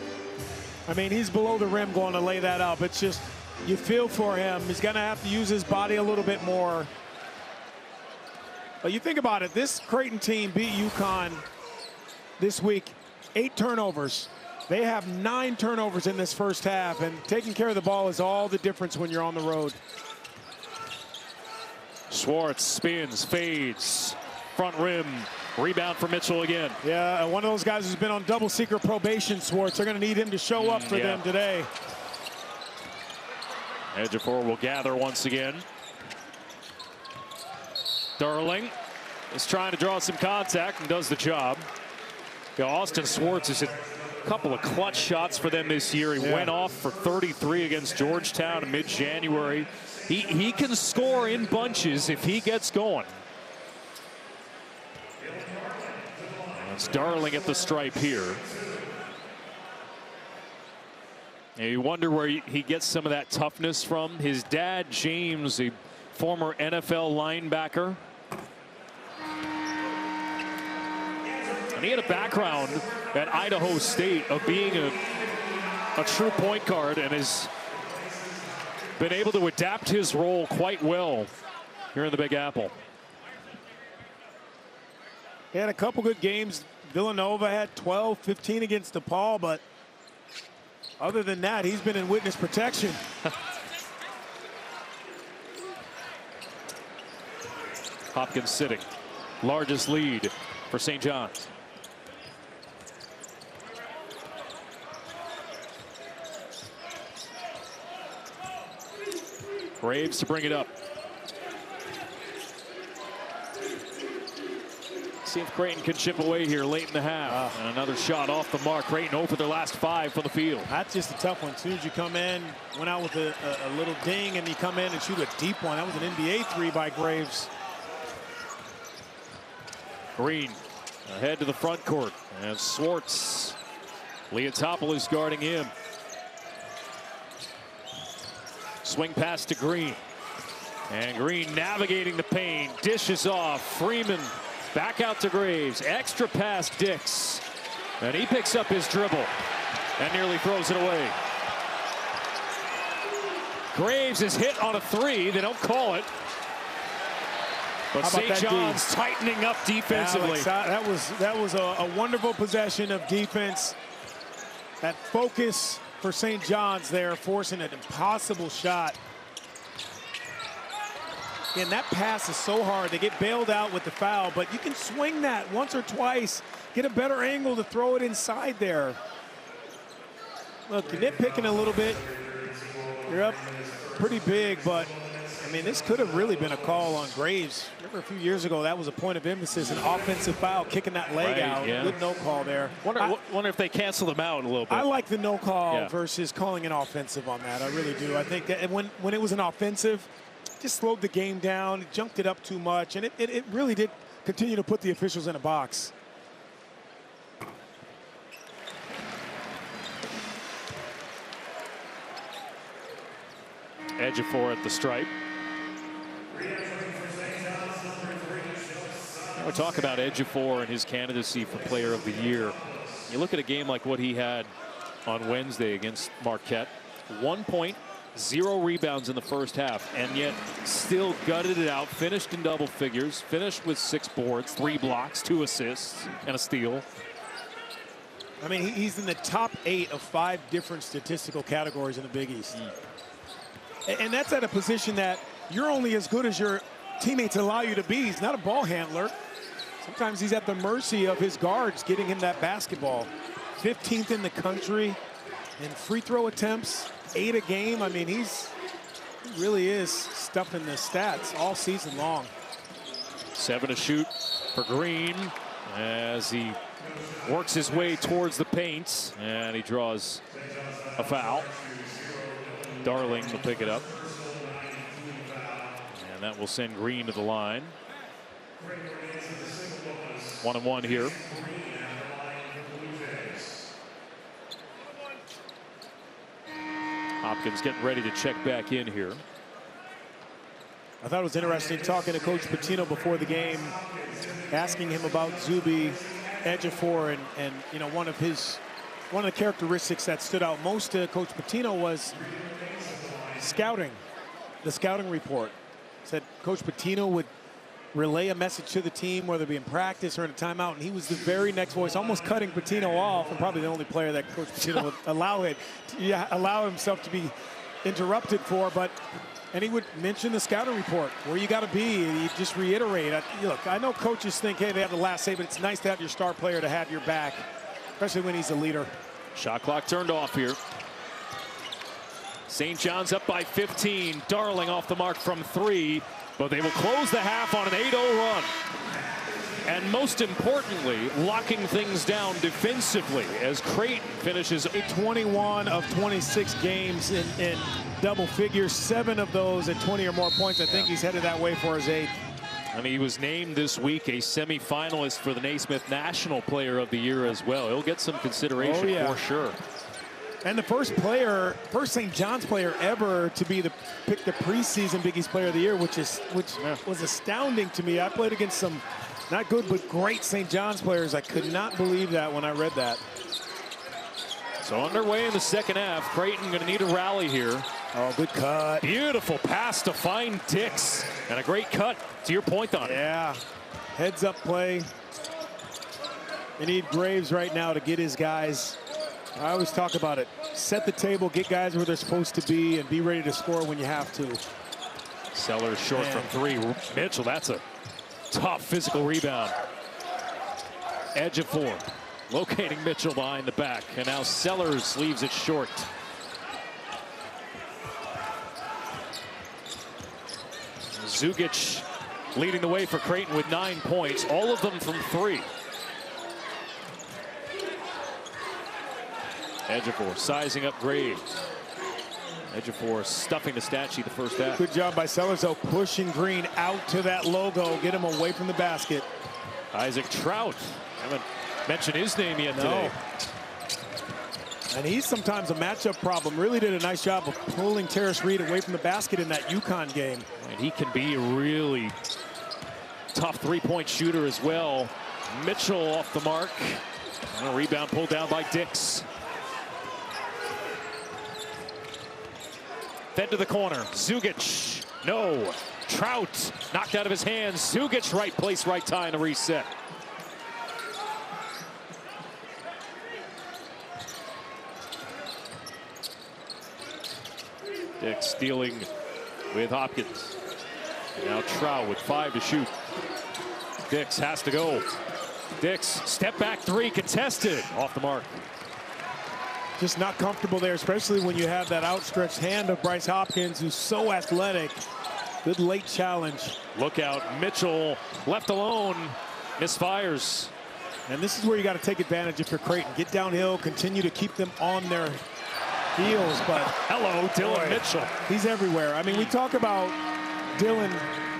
I mean, he's below the rim going to lay that up. It's just, you feel for him. He's going to have to use his body a little bit more. But you think about it, this Creighton team beat UConn this week, 8 turnovers. They have 9 turnovers in this first half, and taking care of the ball is all the difference when you're on the road. Schwartz spins, fades, front rim. Rebound for Mitchell again. Yeah, one of those guys who's been on double secret probation, Schwartz. They're going to need him to show up for them today. Edge of 4 will gather once again. Darling is trying to draw some contact and does the job. You know, Austin Schwartz has hit a couple of clutch shots for them this year. He went off for 33 against Georgetown in mid-January. He can score in bunches if he gets going. It's Darling at the stripe here. And you wonder where he gets some of that toughness from. His dad, James, a former NFL linebacker. And he had a background at Idaho State of being a true point guard and has been able to adapt his role quite well here in the Big Apple. He had a couple good games. Villanova had 12, 15 against DePaul, but other than that, he's been in witness protection. Hopkins sitting. Largest lead for St. John's. Graves to bring it up. See if Creighton can chip away here late in the half. And another shot off the mark. Creighton 0 for their last 5 from the field. That's just a tough one. As soon as you come in, went out with a little ding, and you come in and shoot a deep one. That was an NBA 3 by Graves. Green ahead to the front court. And Schwartz. Leotopoulos guarding him. Swing pass to Green. And Green navigating the paint. Dishes off. Freeman. Back out to Graves. Extra pass, Dix. And he picks up his dribble and nearly throws it away. Graves is hit on a 3. They don't call it. But St. John's tightening up defensively. Alex, that was a wonderful possession of defense. That focus for St. John's there, forcing an impossible shot. And that pass is so hard. They get bailed out with the foul, but you can swing that once or twice, get a better angle to throw it inside there. Look, you're nitpicking a little bit. You're up pretty big, but I mean, this could have really been a call on Graves. Remember a few years ago, that was a point of emphasis, an offensive foul, kicking that leg out. Yeah. Good no call there. Wonder if they cancel them out a little bit. I like the no call versus calling an offensive on that. I really do. I think that when it was an offensive, just slowed the game down, junked it up too much, and it really did continue to put the officials in a box. Ejiofor at the stripe. We'll talk about Ejiofor and his candidacy for Player of the Year. You look at a game like what he had on Wednesday against Marquette. 1 point, 0 rebounds in the first half, and yet still gutted it out, finished in double figures, finished with 6 boards, 3 blocks, 2 assists, and a steal. I mean, he's in the top 8 of 5 different statistical categories in the Big East. And that's at a position that you're only as good as your teammates allow you to be. He's not a ball handler. Sometimes he's at the mercy of his guards getting him that basketball. 15th in the country in free throw attempts, 8 a game. I mean, he really is stuffing the stats all season long. 7 to shoot for Green as he works his way towards the paint, and he draws a foul. Darling will pick it up. And that will send Green to the line. 1-1 here. Hopkins getting ready to check back in here. I thought it was interesting talking to Coach Pitino before the game, asking him about Zuby, Ejiofor, and you know, one of the characteristics that stood out most to Coach Pitino was scouting, the scouting report. Said Coach Pitino would relay a message to the team, whether it be in practice or in a timeout, and he was the very next voice, almost cutting Pitino off, and probably the only player that Coach Pitino would allow himself to be interrupted for. And he would mention the scouting report, where you got to be. He just reiterate. Look, I know coaches think, hey, they have the last say, but it's nice to have your star player to have your back, especially when he's a leader. Shot clock turned off here. St. John's up by 15. Darling off the mark from 3, but they will close the half on an 8-0 run. And most importantly, locking things down defensively as Creighton finishes 21 of 26 games in double figures, 7 of those at 20 or more points. I think he's headed that way for his 8th. And he was named this week a semifinalist for the Naismith National Player of the Year as well. He'll get some consideration for sure. And the first St. John's player ever to be picked the preseason Big East Player of the Year, which was astounding to me. I played against some not good but great St. John's players. I could not believe that when I read that. So underway in the second half. Creighton going to need a rally here. Oh, good cut. Beautiful pass to find Dix. And a great cut, to your point on it. Yeah. Heads up play. They need Graves right now to get his guys. I always talk about it. Set the table, get guys where they're supposed to be, and be ready to score when you have to. Sellers short from 3. Mitchell, that's a tough physical rebound. Ejiofor locating Mitchell behind the back, and now Sellers leaves it short. Zugic leading the way for Creighton with 9 points, all of them from 3. Ejiofor sizing up Graves. Ejiofor stuffing the stat sheet the first half. Good job by Sellers, though, pushing Green out to that logo, get him away from the basket. Isaac Trout, haven't mentioned his name yet today. And he's sometimes a matchup problem. Really did a nice job of pulling Terrace Reed away from the basket in that UConn game. And he can be a really tough three-point shooter as well. Mitchell off the mark. And a rebound pulled down by Dix. Fed to the corner. Zugic. No. Trout knocked out of his hands. Zugic, right place, right time to reset. Dix dealing with Hopkins. And now Now Trout with 5 to shoot. Dix has to go. Dix, step back three, contested, off the mark. Just not comfortable there, especially when you have that outstretched hand of Bryce Hopkins, who's so athletic. Good late challenge. Look out, Mitchell left alone, misfires. And this is where you got to take advantage if you're Creighton. Get downhill, continue to keep them on their heels. But hello, Dylan Mitchell. He's everywhere. I mean, we talk about Dylan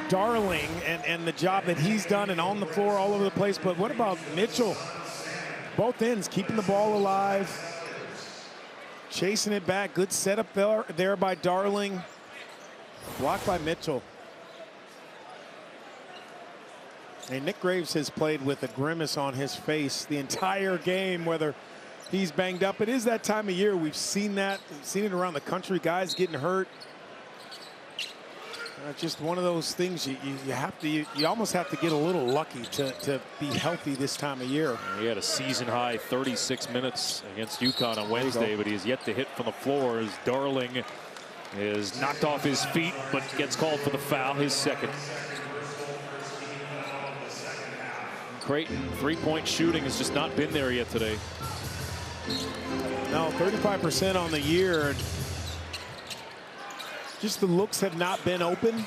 Darling and the job that he's done and on the floor all over the place. But what about Mitchell? Both ends, keeping the ball alive, chasing it back. Good setup there by Darling. Blocked by Mitchell. And Nick Graves has played with a grimace on his face the entire game, whether he's banged up. It is that time of year. We've seen that. We've seen it around the country. Guys getting hurt. Just one of those things you almost have to get a little lucky to be healthy this time of year. He had a season high 36 minutes against UConn on Wednesday, but he has yet to hit from the floor as Darling is knocked off his feet, but gets called for the foul, his second. Creighton three-point shooting has just not been there yet today. No, 35% on the year. Just the looks have not been open.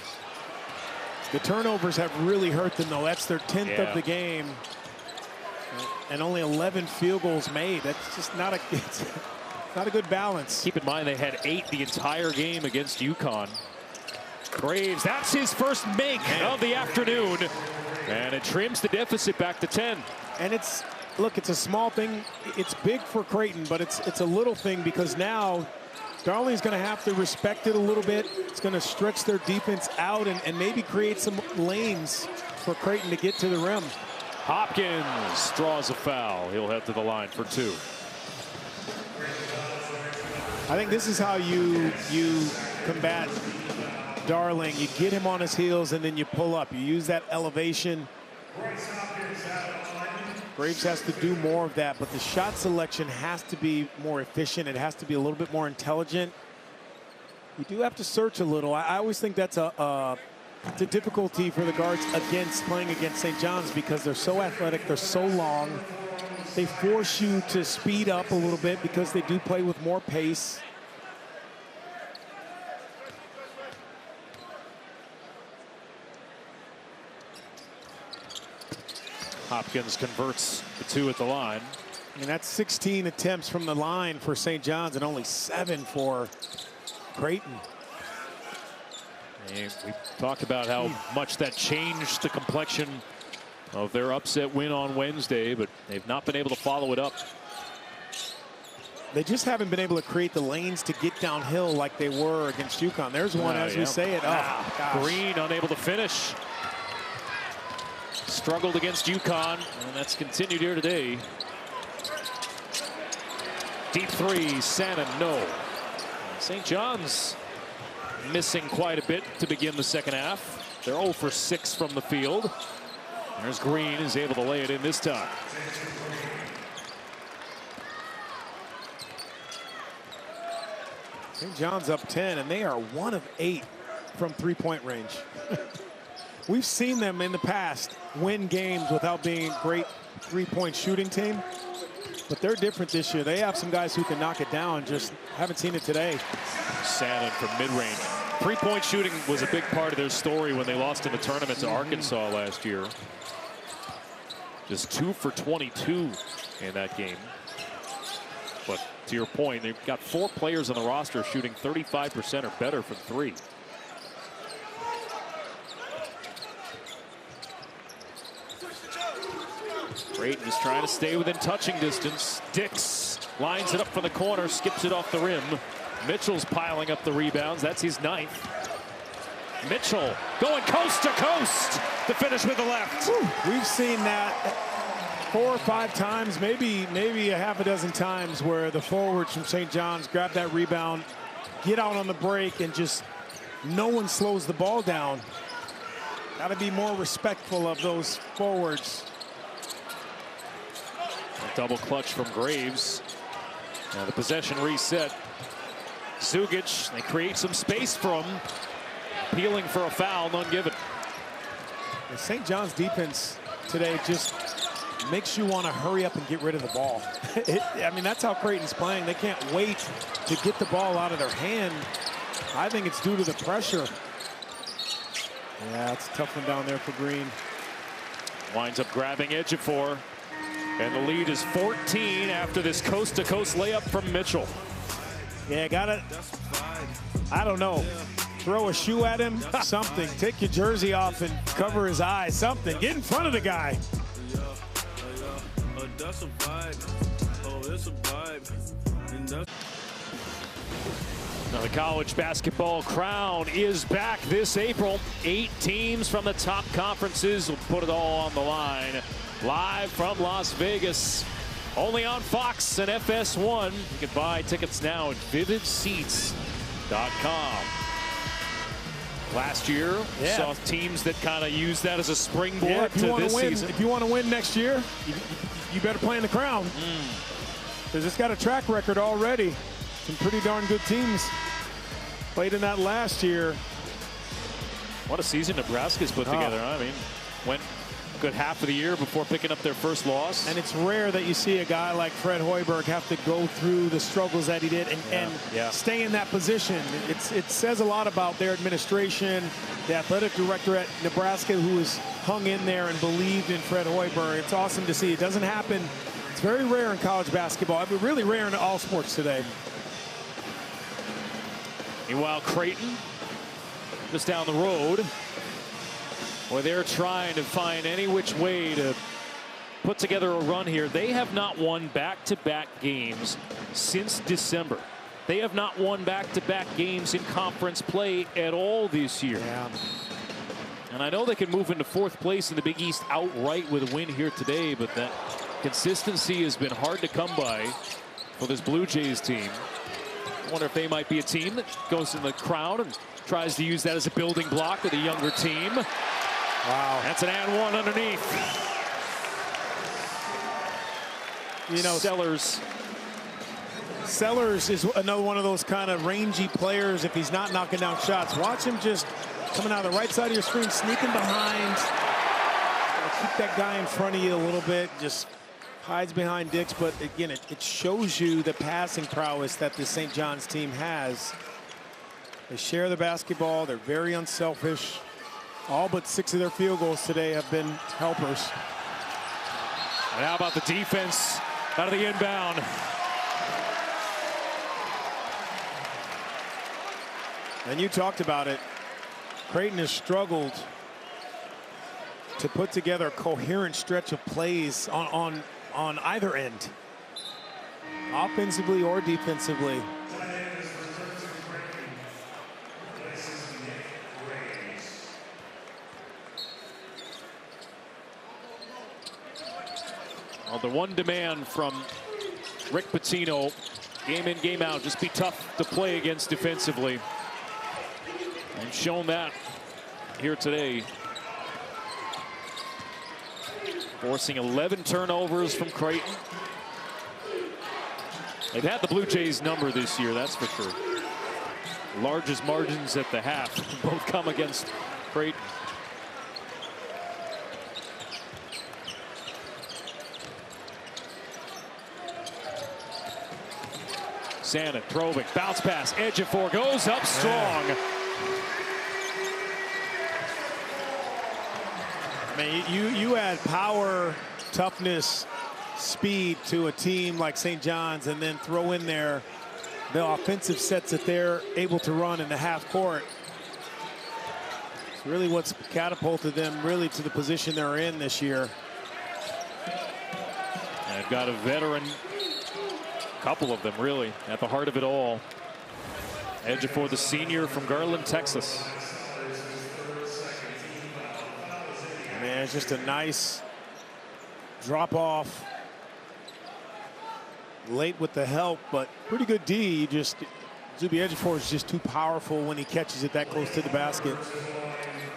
The turnovers have really hurt them, though. That's their 10th of the game. And only 11 field goals made. That's just not a good balance. Keep in mind they had 8 the entire game against UConn. Graves, that's his first make of the afternoon. And it trims the deficit back to 10. And it's a small thing. It's big for Creighton, but it's a little thing because now Darling's going to have to respect it a little bit. It's going to stretch their defense out and maybe create some lanes for Creighton to get to the rim. Hopkins draws a foul. He'll head to the line for 2. I think this is how you combat Darling. You get him on his heels and then you pull up. You use that elevation. Graves has to do more of that, but the shot selection has to be more efficient. It has to be a little bit more intelligent. You do have to search a little. I always think that's a difficulty for the guards playing against St. John's because they're so athletic, they're so long. They force you to speed up a little bit because they do play with more pace. Hopkins converts the 2 at the line. And that's 16 attempts from the line for St. John's and only 7 for Creighton. And we talked about how much that changed the complexion of their upset win on Wednesday, but they've not been able to follow it up. They just haven't been able to create the lanes to get downhill like they were against UConn. There's one as we say it. Oh, gosh. Green unable to finish. Struggled against UConn, and that's continued here today. Deep 3, Sannon, no. St. John's missing quite a bit to begin the second half. They're 0 for 6 from the field. There's Green, is able to lay it in this time. St. John's up 10, and they are 1 of 8 from three-point range. We've seen them in the past win games without being a great three-point shooting team, but they're different this year. They have some guys who can knock it down, just haven't seen it today. Sannon from mid-range. Three-point shooting was a big part of their story when they lost in the tournament to Arkansas last year. Just 2 for 22 in that game. But to your point, they've got 4 players on the roster shooting 35% or better from 3. Creighton is trying to stay within touching distance. Dix lines it up from the corner, skips it off the rim. Mitchell's piling up the rebounds. That's his 9th. Mitchell going coast to coast to finish with the left. We've seen that 4 or 5 times, maybe a half a dozen times, where the forwards from St. John's grab that rebound, get out on the break, and just no one slows the ball down. Got to be more respectful of those forwards. A double clutch from Graves. Now the possession reset. Zugic, they create some space for him. Appealing for a foul, none given. The St. John's defense today just makes you want to hurry up and get rid of the ball. I mean, that's how Creighton's playing. They can't wait to get the ball out of their hand. I think it's due to the pressure. Yeah, it's a tough one down there for Green. Winds up grabbing Ejiofor. And the lead is 14 after this coast-to-coast layup from Mitchell. Yeah, gotta, I don't know. Throw a shoe at him, something. Take your jersey off and cover his eyes, something. Get in front of the guy. That's a vibe. Oh, it's a vibe. Now the college basketball crown is back this April. 8 teams from the top conferences will put it all on the line. Live from Las Vegas. Only on Fox and FS1. You can buy tickets now at vividseats.com. Last year, saw teams that kind of use that as a springboard to this season. If you want to win next year, you better play in the crown. Because it's got a track record already. Some pretty darn good teams played in that last year. What a season Nebraska's put together. I mean, went a good half of the year before picking up their first loss. And it's rare that you see a guy like Fred Hoiberg have to go through the struggles that he did and stay in that position. It says a lot about their administration, the athletic director at Nebraska who has hung in there and believed in Fred Hoiberg. It's awesome to see. It doesn't happen. It's very rare in college basketball. I mean, really rare in all sports today. Meanwhile, Creighton just down the road, where they're trying to find any which way to put together a run here. They have not won back-to-back games since December. They have not won back-to-back games in conference play at all this year. Yeah. And I know they can move into 4th place in the Big East outright with a win here today, but that consistency has been hard to come by for this Blue Jays team. I wonder if they might be a team that goes in the crowd and tries to use that as a building block with a younger team. Wow. That's an and one underneath. You know, Sellers is another one of those kind of rangy players if he's not knocking down shots. Watch him just coming out of the right side of your screen, sneaking behind. Keep that guy in front of you a little bit. Just hides behind Dix, but again, it shows you the passing prowess that the St. John's team has. They share the basketball. They're very unselfish. All but 6 of their field goals today have been helpers. And how about the defense out of the inbound? And you talked about it. Creighton has struggled to put together a coherent stretch of plays on either end, offensively or defensively. Well, the one demand from Rick Pitino, game in, game out, just be tough to play against defensively. And shown that here today. Forcing 11 turnovers from Creighton. They've had the Blue Jays number this year, that's for sure. Largest margins at the half both come against Creighton. Sandin probing, bounce pass, Ejiofor goes up strong. I mean, you add power, toughness, speed to a team like St. John's, and then throw in there the offensive sets that they're able to run in the half court. It's really what's catapulted them really to the position they're in this year. And they've got a veteran, couple of them really, at the heart of it all. Ejiofor, the senior from Garland, Texas. Man, it's just a nice drop off. Late with the help, but pretty good D. Zuby Ejiofor is just too powerful when he catches it that close to the basket.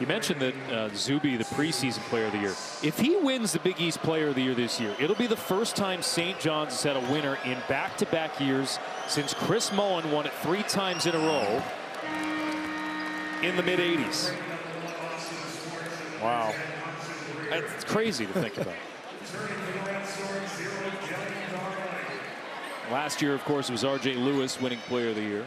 You mentioned that Zuby, the preseason player of the year. If he wins the Big East player of the year this year, it'll be the first time St. John's has had a winner in back-to-back years since Chris Mullen won it 3 times in a row in the mid-'80s. Wow. It's crazy to think about. Last year, of course, it was R.J. Lewis winning Player of the Year.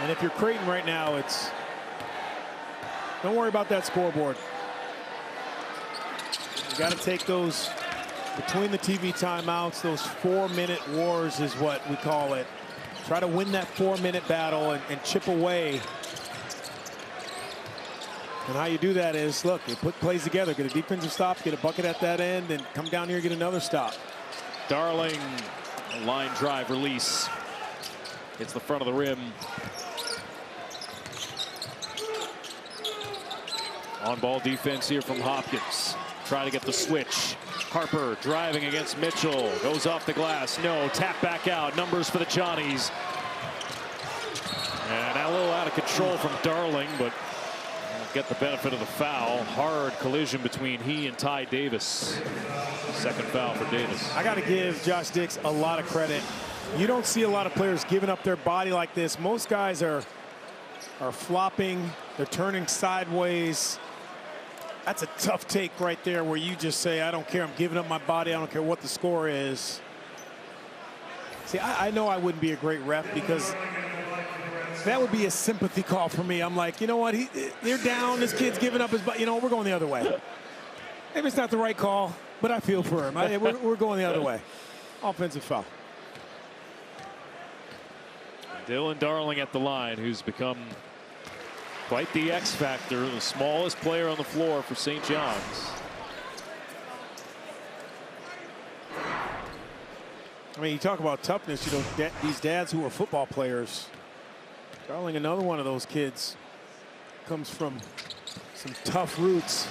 And if you're Creighton right now, don't worry about that scoreboard. You got to take those between the TV timeouts. Those 4-minute wars is what we call it. Try to win that 4-minute battle and chip away. And how you do that is, look, you put plays together, get a defensive stop, get a bucket at that end, and come down here and get another stop. Darling, line drive release. Hits the front of the rim. On-ball defense here from Hopkins. Try to get the switch. Harper driving against Mitchell. Goes off the glass. No. Tap back out. Numbers for the Johnnies. And a little out of control from Darling, but get the benefit of the foul. Hard collision between he and Ty Davis. Second foul for Davis. I got to give Josh Dix a lot of credit. You don't see a lot of players giving up their body like this. Most guys are flopping. They're turning sideways. That's a tough take right there where you just say, I don't care. I'm giving up my body. I don't care what the score is. See, I know I wouldn't be a great ref because that would be a sympathy call for me. I'm like, you know what? They're down. This kid's giving up his body. You know, we're going the other way. Maybe it's not the right call, but I feel for him. We're going the other way. Offensive foul. Dylan Darling at the line, who's become quite the X factor, the smallest player on the floor for St. John's. I mean, you talk about toughness, you know, these dads who are football players. Darling, another one of those kids, comes from some tough roots.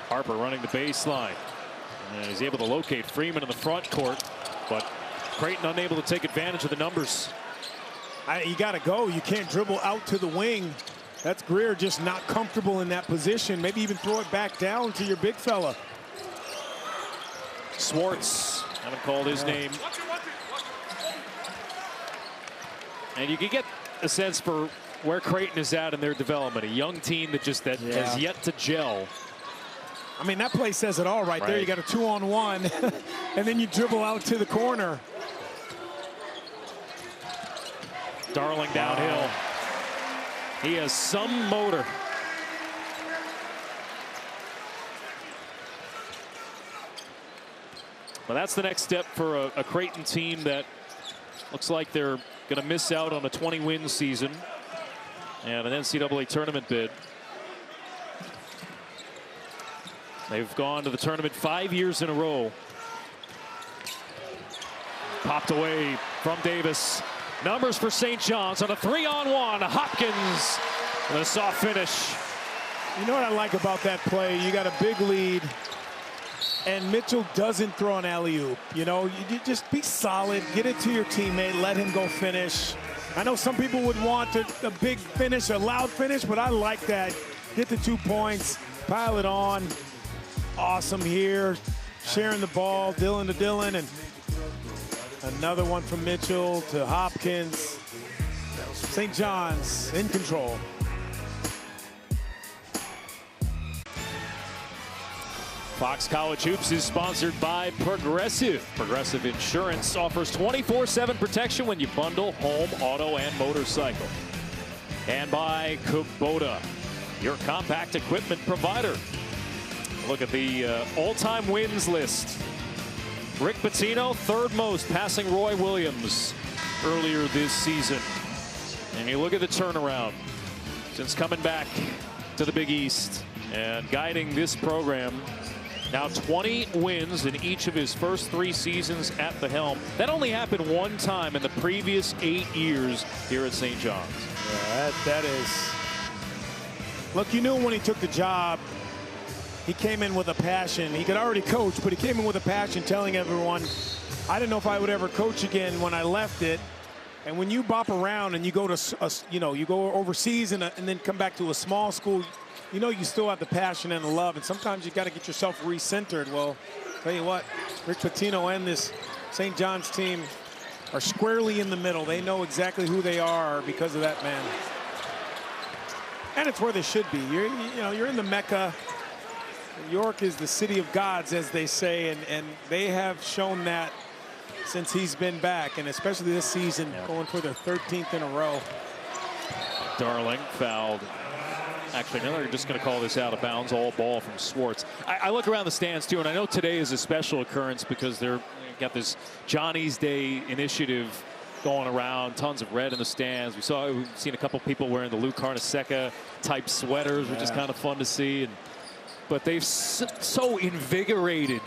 Harper running the baseline. And he's able to locate Freeman in the front court, but Creighton unable to take advantage of the numbers. You got to go. You can't dribble out to the wing. That's Greer just not comfortable in that position. Maybe even throw it back down to your big fella. Swartz, haven't called his name. And you can get a sense for where Creighton is at in their development. A young team that has yet to gel. I mean, that play says it all right there. You got a 2-on-1, and then you dribble out to the corner. Darling downhill. He has some motor. Well, that's the next step for a Creighton team that looks like they're going to miss out on a 20-win season and an NCAA tournament bid. They've gone to the tournament 5 years in a row. Popped away from Davis. Numbers for St. John's on a 3-on-1. Hopkins with a soft finish. You know what I like about that play? You got a big lead, and Mitchell doesn't throw an alley-oop. You know, you just be solid, get it to your teammate, let him go finish. I know some people would want a big finish, a loud finish, but I like that. Get the 2 points, pile it on. Awesome here, sharing the ball, Dylan to Dylan, and another one from Mitchell to Hopkins. St. John's in control. Fox College Hoops is sponsored by Progressive. Progressive Insurance offers 24/7 protection when you bundle home, auto, and motorcycle. And by Kubota, your compact equipment provider. Look at the all-time wins list. Rick Pitino, third most, passing Roy Williams earlier this season. And you look at the turnaround since coming back to the Big East and guiding this program. Now 20 wins in each of his first 3 seasons at the helm. That only happened one time in the previous 8 years here at St. John's. Yeah, that is. Look, you knew when he took the job, he came in with a passion. He could already coach, but he came in with a passion, telling everyone, I didn't know if I would ever coach again when I left it. And when you bop around and you go to, you go overseas and then come back to a small school, you know you still have the passion and the love, and sometimes you got to get yourself recentered. Well, tell you what, Rick Pitino and this St. John's team are squarely in the middle. They know exactly who they are because of that man. And it's where they should be. You're in the Mecca. York is the city of gods, as they say, and they have shown that since he's been back, and especially this season, going for their 13th in a row. Darling fouled. Actually, no, they're just going to call this out of bounds. All ball from Swartz. I look around the stands, too, and I know today is a special occurrence because they're got this Johnny's Day initiative going around. Tons of red in the stands. We've seen a couple people wearing the Lou Carnesecca type sweaters, which is kind of fun to see. But they've so invigorated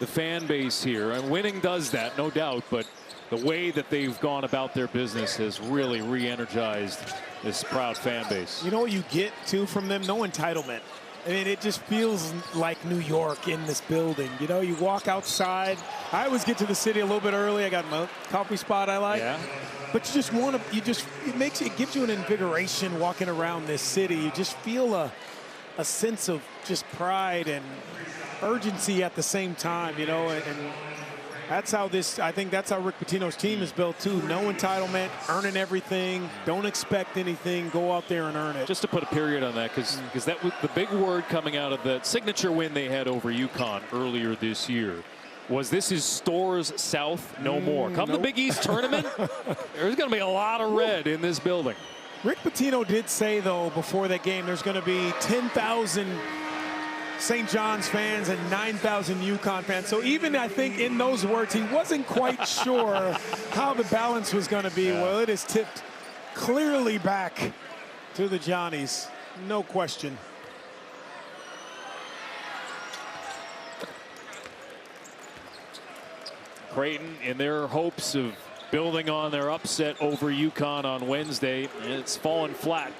the fan base here, and winning does that, no doubt. But the way that they've gone about their business has really re-energized this proud fan base. You know what you get too from them? No entitlement. I mean, it just feels like New York in this building. You know, you walk outside. I always get to the city a little bit early. I got my coffee spot I like. Yeah. But you just want to, it gives you an invigoration walking around this city. You just feel a sense of just pride and urgency at the same time, you know, and that's how I think that's how Rick Pitino's team is built too. No entitlement, earning everything, don't expect anything, go out there and earn it. Just to put a period on that, because that was the big word coming out of the signature win they had over UConn earlier this year. This is Stores South no more. Come the Big East tournament, there's going to be a lot of red in this building. Rick Pitino did say, though, before that game, there's going to be 10,000 St. John's fans and 9,000 UConn fans. So even, I think, in those words, he wasn't quite sure how the balance was going to be. Yeah. Well, it is tipped clearly back to the Johnnies. No question. Creighton, in their hopes of building on their upset over UConn on Wednesday, it's fallen flat.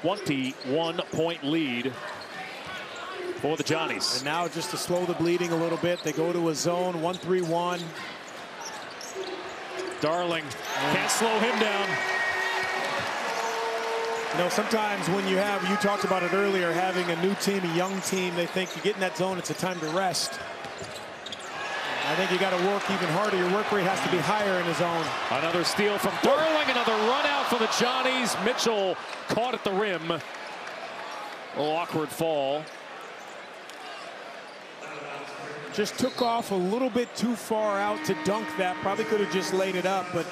21-point lead for the Johnnies. And now, just to slow the bleeding a little bit, they go to a zone 1-3-1. Darling can't slow him down. You know, sometimes when you talked about it earlier, having a new team, a young team, they think you get in that zone, it's a time to rest. I think you got to work even harder. Your work rate has to be higher in the zone. Another steal from Darling, another run out for the Johnnies. Mitchell caught at the rim. A little awkward fall. Just took off a little bit too far out to dunk that. Probably could have just laid it up, but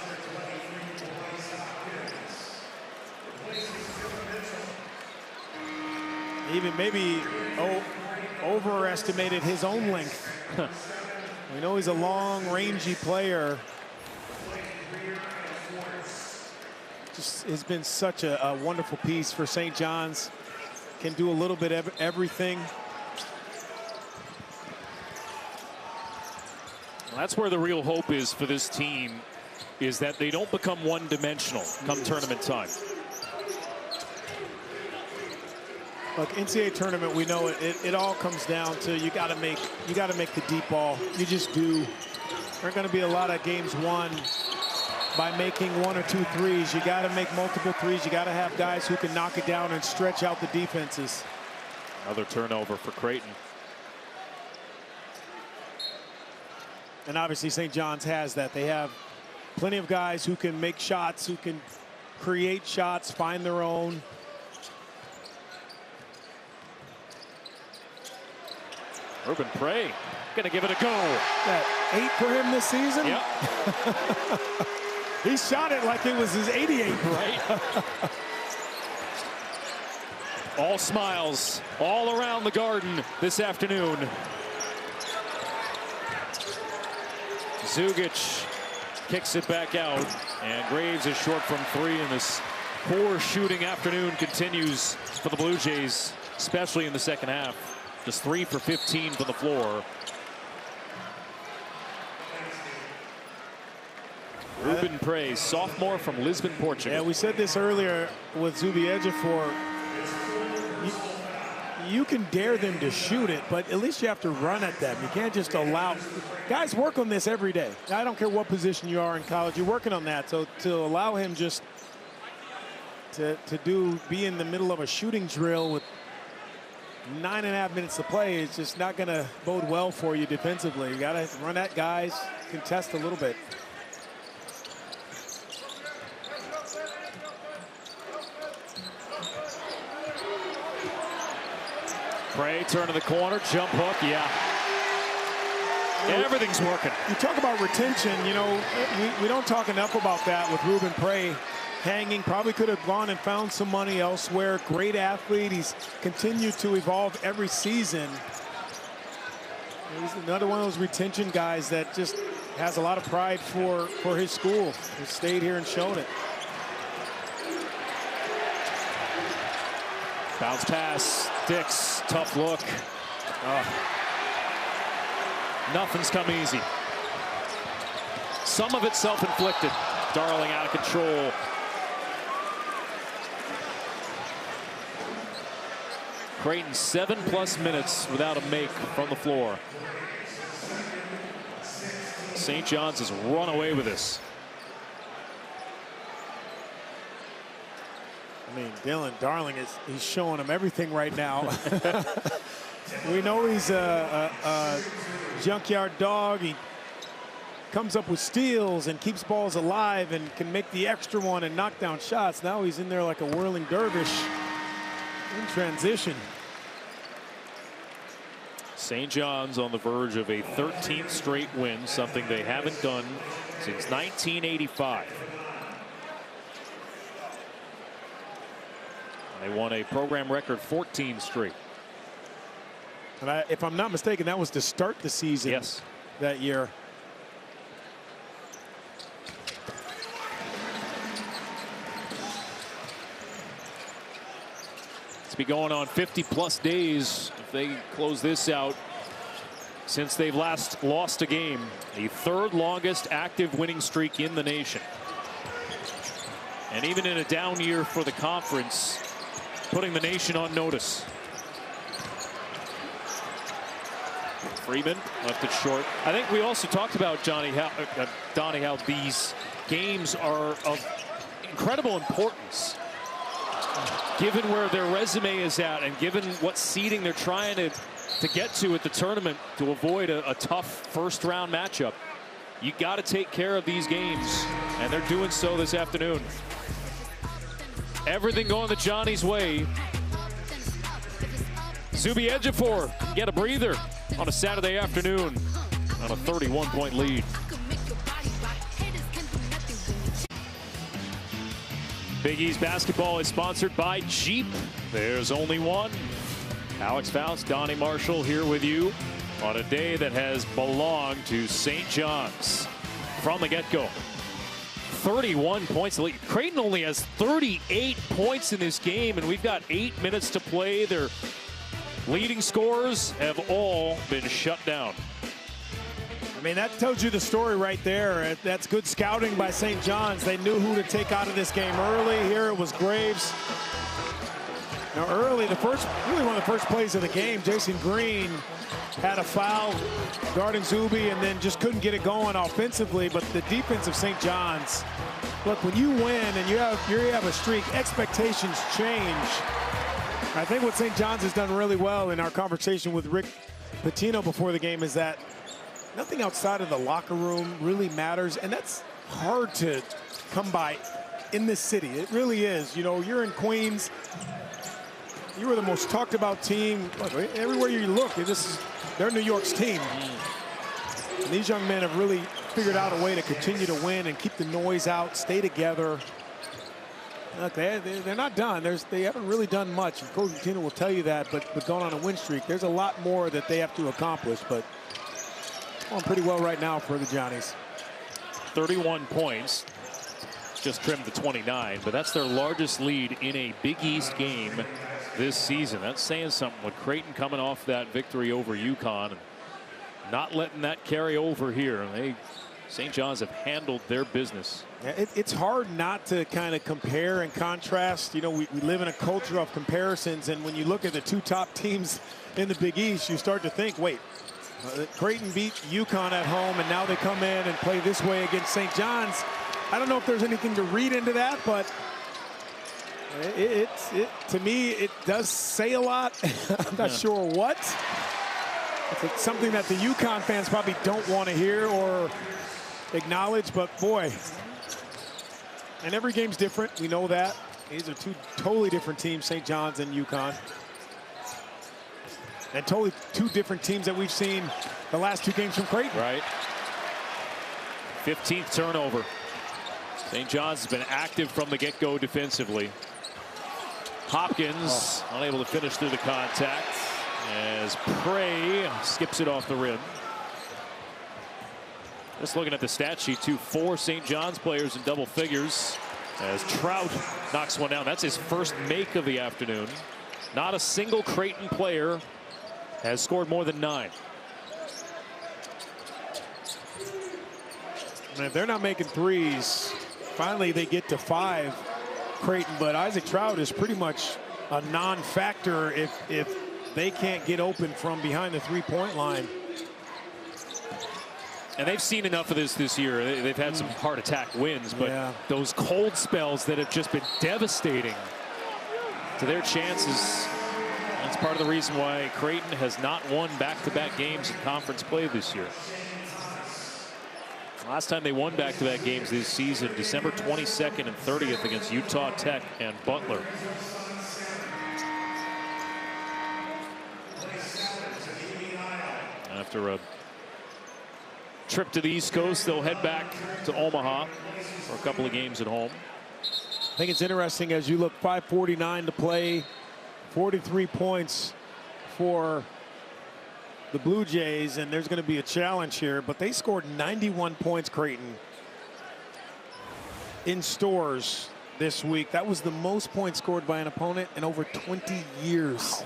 even maybe overestimated his own length. We know he's a long, rangy player. Just has been such a wonderful piece for St. John's. Can do a little bit of everything. Well, that's where the real hope is for this team, is that they don't become one-dimensional come tournament time. Look, NCAA tournament, we know it all comes down to you got to make the deep ball. You just do. There aren't going to be a lot of games won by making 1 or 2 threes. You got to make multiple threes. You got to have guys who can knock it down and stretch out the defenses. Another turnover for Creighton. And obviously St. John's has that. They have plenty of guys who can make shots, who can create shots, find their own. Ruben Prey gonna give it a go. That 8 for him this season? Yep. He shot it like it was his 88. Right. All smiles all around the Garden this afternoon. Zugic kicks it back out, and Graves is short from 3, and this poor shooting afternoon continues for the Blue Jays, especially in the second half. Just 3 for 15 from the floor. Ruben Prey, sophomore from Lisbon, Portugal. Yeah, we said this earlier with Zubi Ejiofor. You can dare them to shoot it, but at least you have to run at them. You can't just allow. Guys work on this every day. I don't care what position you are in college. You're working on that. So to allow him just to be in the middle of a shooting drill with 9.5 minutes to play is just not going to bode well for you defensively. You got to run at guys, contest a little bit. Prey, turn to the corner, jump hook, yeah. Everything's working. You talk about retention, you know, we don't talk enough about that with Ruben Prey hanging. Probably could have gone and found some money elsewhere. Great athlete. He's continued to evolve every season. He's another one of those retention guys that just has a lot of pride for his school. He's stayed here and shown it. Bounce pass, Dix, tough look. Nothing's come easy. Some of it self-inflicted. Darling out of control. Creighton 7+ minutes without a make from the floor. St. John's has run away with this. I mean, Dylan Darling he's showing him everything right now. We know he's a junkyard dog. He comes up with steals and keeps balls alive and can make the extra one and knock down shots. Now he's in there like a whirling dervish in transition. St. John's on the verge of a 13th straight win, something they haven't done since 1985. They won a program record 14 straight. And if I'm not mistaken, that was to start the season. Yes. That year. It's be going on 50+ days if they close this out since they've last lost a game. The 3rd longest active winning streak in the nation. And even in a down year for the conference, putting the nation on notice. Freeman left it short. I think we also talked about, Donnie, how these games are of incredible importance, given where their resume is at and given what seeding they're trying to get to at the tournament to avoid a tough first-round matchup. You got to take care of these games, and they're doing so this afternoon. Everything going the Johnny's way. Zuby Ejiofor get a breather on a Saturday afternoon on a 31-point lead. Big East basketball is sponsored by Jeep. There's only one. Alex Faust, Donnie Marshall here with you on a day that has belonged to St. John's from the get-go. 31 points lead. Creighton only has 38 points in this game, and we've got 8 minutes to play. Their leading scorers have all been shut down. I mean, that tells you the story right there. That's good scouting by St. John's. They knew who to take out of this game early. Here it was Graves. Now early, really one of the first plays of the game, Jason Green had a foul guarding Zuby and then just couldn't get it going offensively. But the defense of St. John's, look, when you win and you have a streak, expectations change. I think what St. John's has done really well in our conversation with Rick Pitino before the game is that nothing outside of the locker room really matters, and that's hard to come by in this city. It really is. You know, you're in Queens. You were the most talked about team. Look, everywhere you look, they're New York's team. And these young men have really figured out a way to continue to win and keep the noise out, stay together. Look, they're not done. They haven't really done much. And Coach Pitino will tell you that, but going on a win streak, there's a lot more that they have to accomplish. But going pretty well right now for the Johnnies. 31 points. Just trimmed to 29, but that's their largest lead in a Big East game this season. That's saying something with Creighton coming off that victory over UConn and not letting that carry over here. St. John's have handled their business. Yeah, it's hard not to kind of compare and contrast. You know, we live in a culture of comparisons, and when you look at the 2 top teams in the Big East, you start to think, wait, Creighton beat UConn at home, and now they come in and play this way against St. John's. I don't know if there's anything to read into that, but To me, it does say a lot. I'm not sure what. It's something that the UConn fans probably don't want to hear or acknowledge, but boy. And every game's different. We know that. These are two totally different teams, St. John's and UConn. And totally two different teams that we've seen the last two games from Creighton. Right. 15th turnover. St. John's has been active from the get-go defensively. Hopkins unable to finish through the contact as Prey skips it off the rim. Just looking at the stat sheet, too, 4 St. John's players in double figures as Trout knocks one down. That's his first make of the afternoon. Not a single Creighton player has scored more than 9. And if they're not making threes, finally they get to 5, Creighton. But Isaac Trout is pretty much a non-factor if they can't get open from behind the three-point line. And they've seen enough of this year. They've had some heart attack wins, but those cold spells that have just been devastating to their chances. That's part of the reason why Creighton has not won back-to-back games in conference play this year. Last time they won back-to-back games this season, December 22nd and 30th against Utah Tech and Butler. After a trip to the East Coast, they'll head back to Omaha for a couple of games at home. I think it's interesting as you look, 5:49 to play, 43 points for the Blue Jays, and there's going to be a challenge here, but they scored 91 points, Creighton, in stores this week. That was the most points scored by an opponent in over 20 years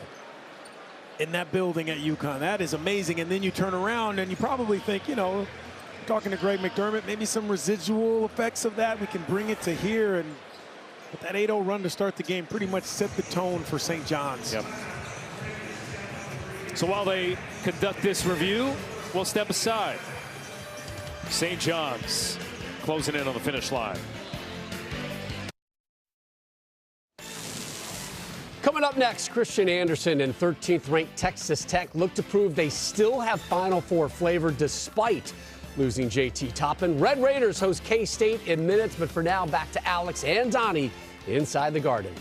in that building at UConn. That is amazing. And then you turn around and you probably think, you know, talking to Greg McDermott, maybe some residual effects of that. We can bring it to here, and with that 8-0 run to start the game pretty much set the tone for St. John's. Yep. So while they conduct this review, we'll step aside. St. John's closing in on the finish line. Coming up next, Christian Anderson and 13th ranked Texas Tech look to prove they still have Final Four flavor despite losing JT Toppin. Red Raiders host K-State in minutes, but for now, back to Alex and Donnie inside the Garden.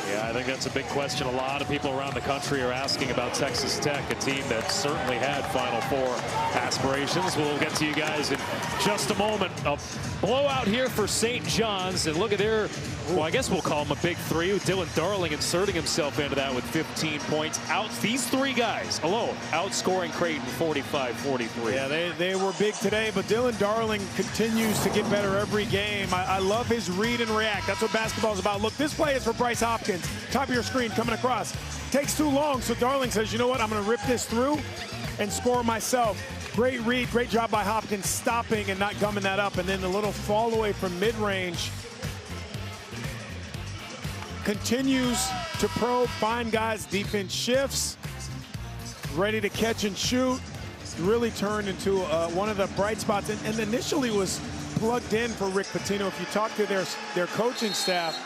Yeah, I think that's a big question. A lot of people around the country are asking about Texas Tech, a team that certainly had Final Four aspirations. We'll get to you guys in just a moment. A blowout here for St. John's, and look at their, well, I guess we'll call them a big three, with Dylan Darling inserting himself into that with 15 points. These three guys alone outscoring Creighton 45-43. Yeah, they were big today, but Dylan Darling continues to get better every game. I love his read and react. That's what basketball is about. Look, this play is for Bryce Hopkins. Top of your screen coming across. Takes too long, so Darling says, you know what, I'm going to rip this through and score myself. Great read, great job by Hopkins stopping and not gumming that up. And then the little fall away from mid-range. Continues to probe, find guys, defense shifts, ready to catch and shoot. Really turned into one of the bright spots, and initially was plugged in for Rick Pitino. If you talk to their coaching staff,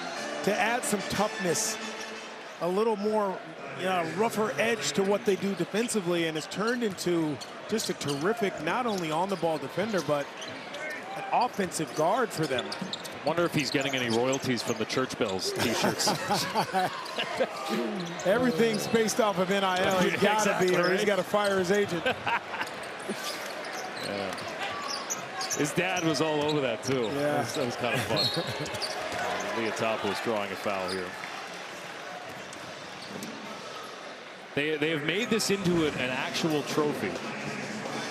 to add some toughness, a little more rougher edge to what they do defensively, and it's turned into just a terrific, not only on-the-ball defender, but an offensive guard for them. Wonder if he's getting any royalties from the Church Bells t-shirts. Everything's based off of NIL. He's got to be, or he's got to fire his agent. Yeah. His dad was all over that, too. Yeah. That was kind of fun. Leotopoulos drawing a foul here. They have made this into an actual trophy.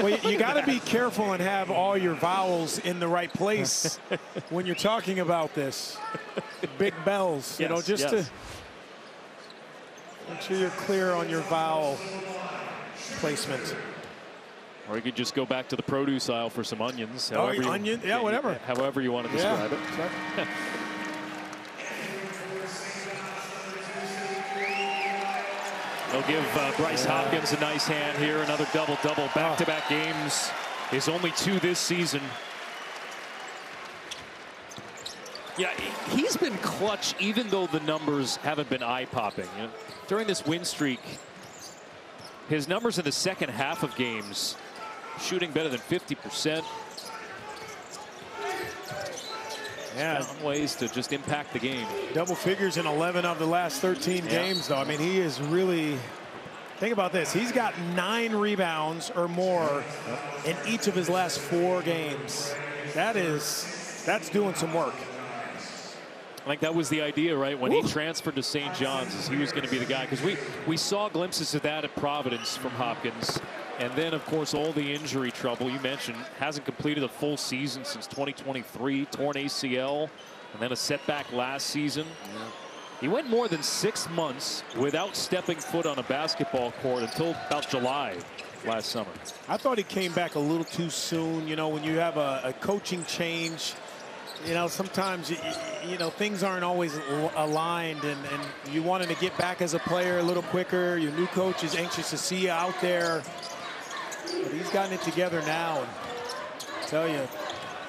Well, you got to be careful and have all your vowels in the right place when you're talking about this. Big bells, yes, just to make sure you're clear on your vowel placement. Or you could just go back to the produce aisle for some onions. Onion, yeah, whatever. However you want to describe it. They'll give Bryce Hopkins a nice hand here. Another double-double, back-to-back games. His only 2 this season. Yeah, he's been clutch even though the numbers haven't been eye-popping. You know, during this win streak, his numbers in the second half of games, shooting better than 50%. Yeah, found ways to just impact the game. Double figures in 11 of the last 13 games, though. I mean, he is really. Think about this. He's got 9 rebounds or more in each of his last 4 games. That's doing some work. I think that was the idea, right? When he transferred to St. John's, is he was going to be the guy. Because we saw glimpses of that at Providence from Hopkins. And then, of course, all the injury trouble you mentioned. Hasn't completed a full season since 2023. Torn ACL. And then a setback last season. Yeah. He went more than 6 months without stepping foot on a basketball court until about July last summer. I thought he came back a little too soon. You know, when you have a coaching change, you know, sometimes, you know, things aren't always aligned, and you want him to get back as a player a little quicker. Your new coach is anxious to see you out there. But he's gotten it together now. And I tell you,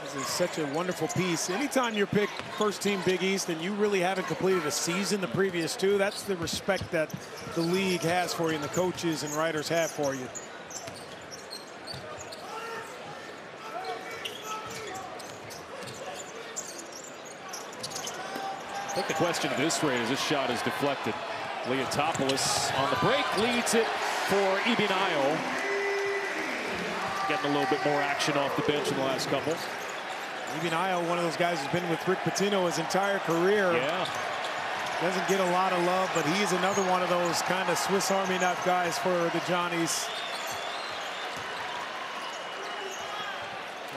this is such a wonderful piece. Anytime you're picked first team Big East and you really haven't completed a season the previous 2, that's the respect that the league has for you and the coaches and writers have for you. I think the question of this rate is this shot is deflected. Leotopoulos on the break leads it for Ibinayo. Getting a little bit more action off the bench in the last couple. Ibinayo, one of those guys who's been with Rick Pitino his entire career. Yeah. Doesn't get a lot of love, but he's another one of those kind of Swiss Army knife guys for the Johnnies.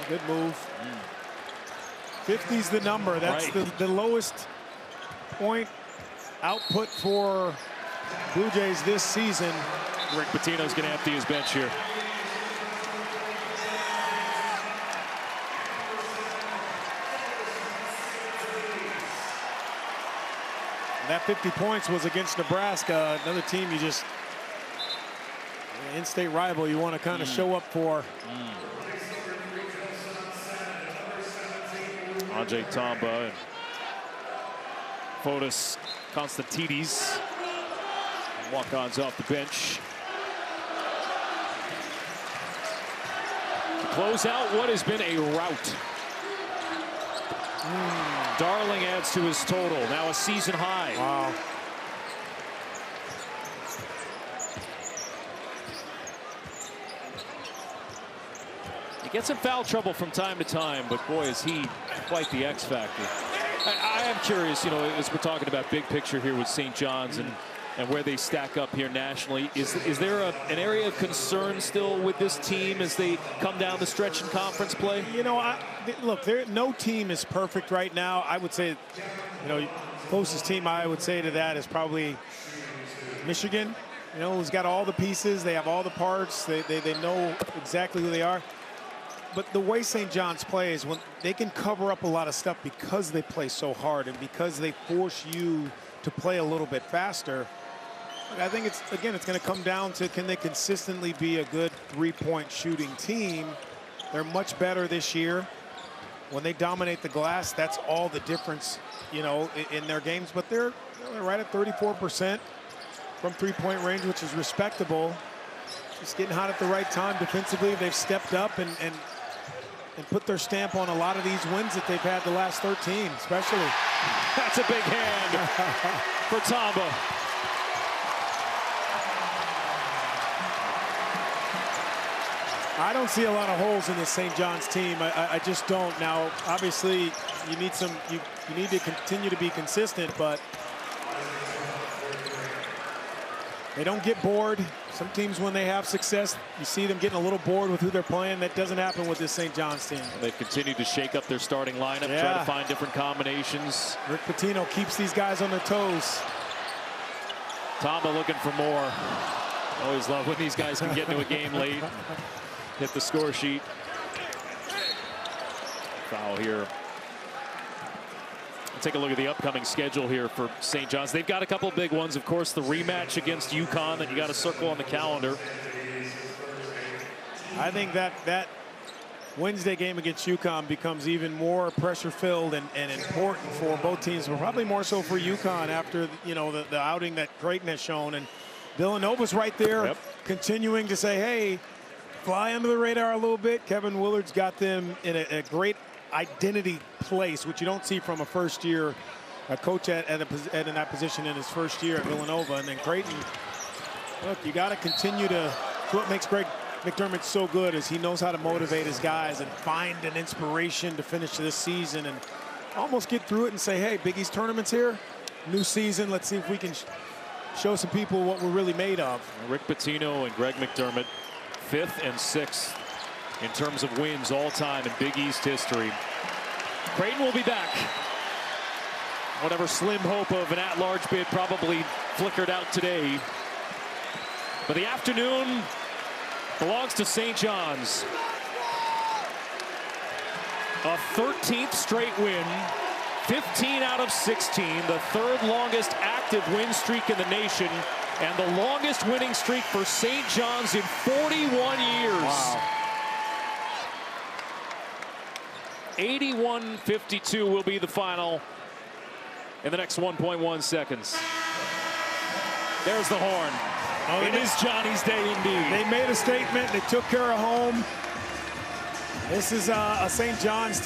A good move. 50's the number. That's right. the lowest point output for Blue Jays this season. Rick Pitino's going to empty his bench here. That 50 points was against Nebraska, another team you just, in-state rival you want to kind of show up for. Ajay Tamba and Fotis Konstantidis. Walk-ons off the bench. To close out what has been a rout. Darling adds to his total, now a season high. Wow. He gets in foul trouble from time to time, but boy, is he quite the X factor. I am curious, you know, as we're talking about big picture here with St. John's and where they stack up here nationally. Is there an area of concern still with this team as they come down the stretch in conference play? You know, look, no team is perfect right now. I would say, you know, closest team I would say to that is probably Michigan. You know, who's got all the pieces. They have all the parts. They know exactly who they are. But the way St. John's plays, when they can cover up a lot of stuff because they play so hard and because they force you to play a little bit faster. I think it's going to come down to, can they consistently be a good three-point shooting team? They're much better this year. When they dominate the glass, that's all the difference, you know, in their games. But they're right at 34% from three-point range, which is respectable. Just getting hot at the right time defensively. They've stepped up and put their stamp on a lot of these wins that they've had the last 13, especially. That's a big hand for Tamba. I don't see a lot of holes in this St. John's team. I just don't. Now, obviously, you need you need to continue to be consistent, but they don't get bored. Some teams, when they have success, you see them getting a little bored with who they're playing. That doesn't happen with this St. John's team. They've continued to shake up their starting lineup, try to find different combinations. Rick Pitino keeps these guys on their toes. Tamba looking for more. Always love when these guys can get into a game late. Hit the score sheet. Foul here. Take a look at the upcoming schedule here for St. John's. They've got a couple of big ones. Of course, the rematch against UConn that you got to circle on the calendar. I think that Wednesday game against UConn becomes even more pressure-filled and important for both teams, but probably more so for UConn after, you know, the outing that Creighton has shown. And Villanova's right there, continuing to say, hey, fly under the radar a little bit. Kevin Willard's got them in a great identity place, which you don't see from a first-year coach in that position in his first year at Villanova. And then Creighton, look, you got to continue to, what makes Greg McDermott so good is he knows how to motivate his guys and find an inspiration to finish this season and almost get through it and say, hey, Big East tournament's here, new season, let's see if we can show some people what we're really made of. Rick Pitino and Greg McDermott, 5th and 6th in terms of wins all time in Big East history. Creighton will be back. Whatever slim hope of an at-large bid probably flickered out today. But the afternoon belongs to St. John's. A 13th straight win, 15 out of 16, the 3rd longest active win streak in the nation, and the longest winning streak for St. John's in 41 years. Wow. 81-52 will be the final in the next 1.1 seconds. There's the horn. Oh, it is Johnny's day indeed. They made a statement. They took care of home. This is a St. John's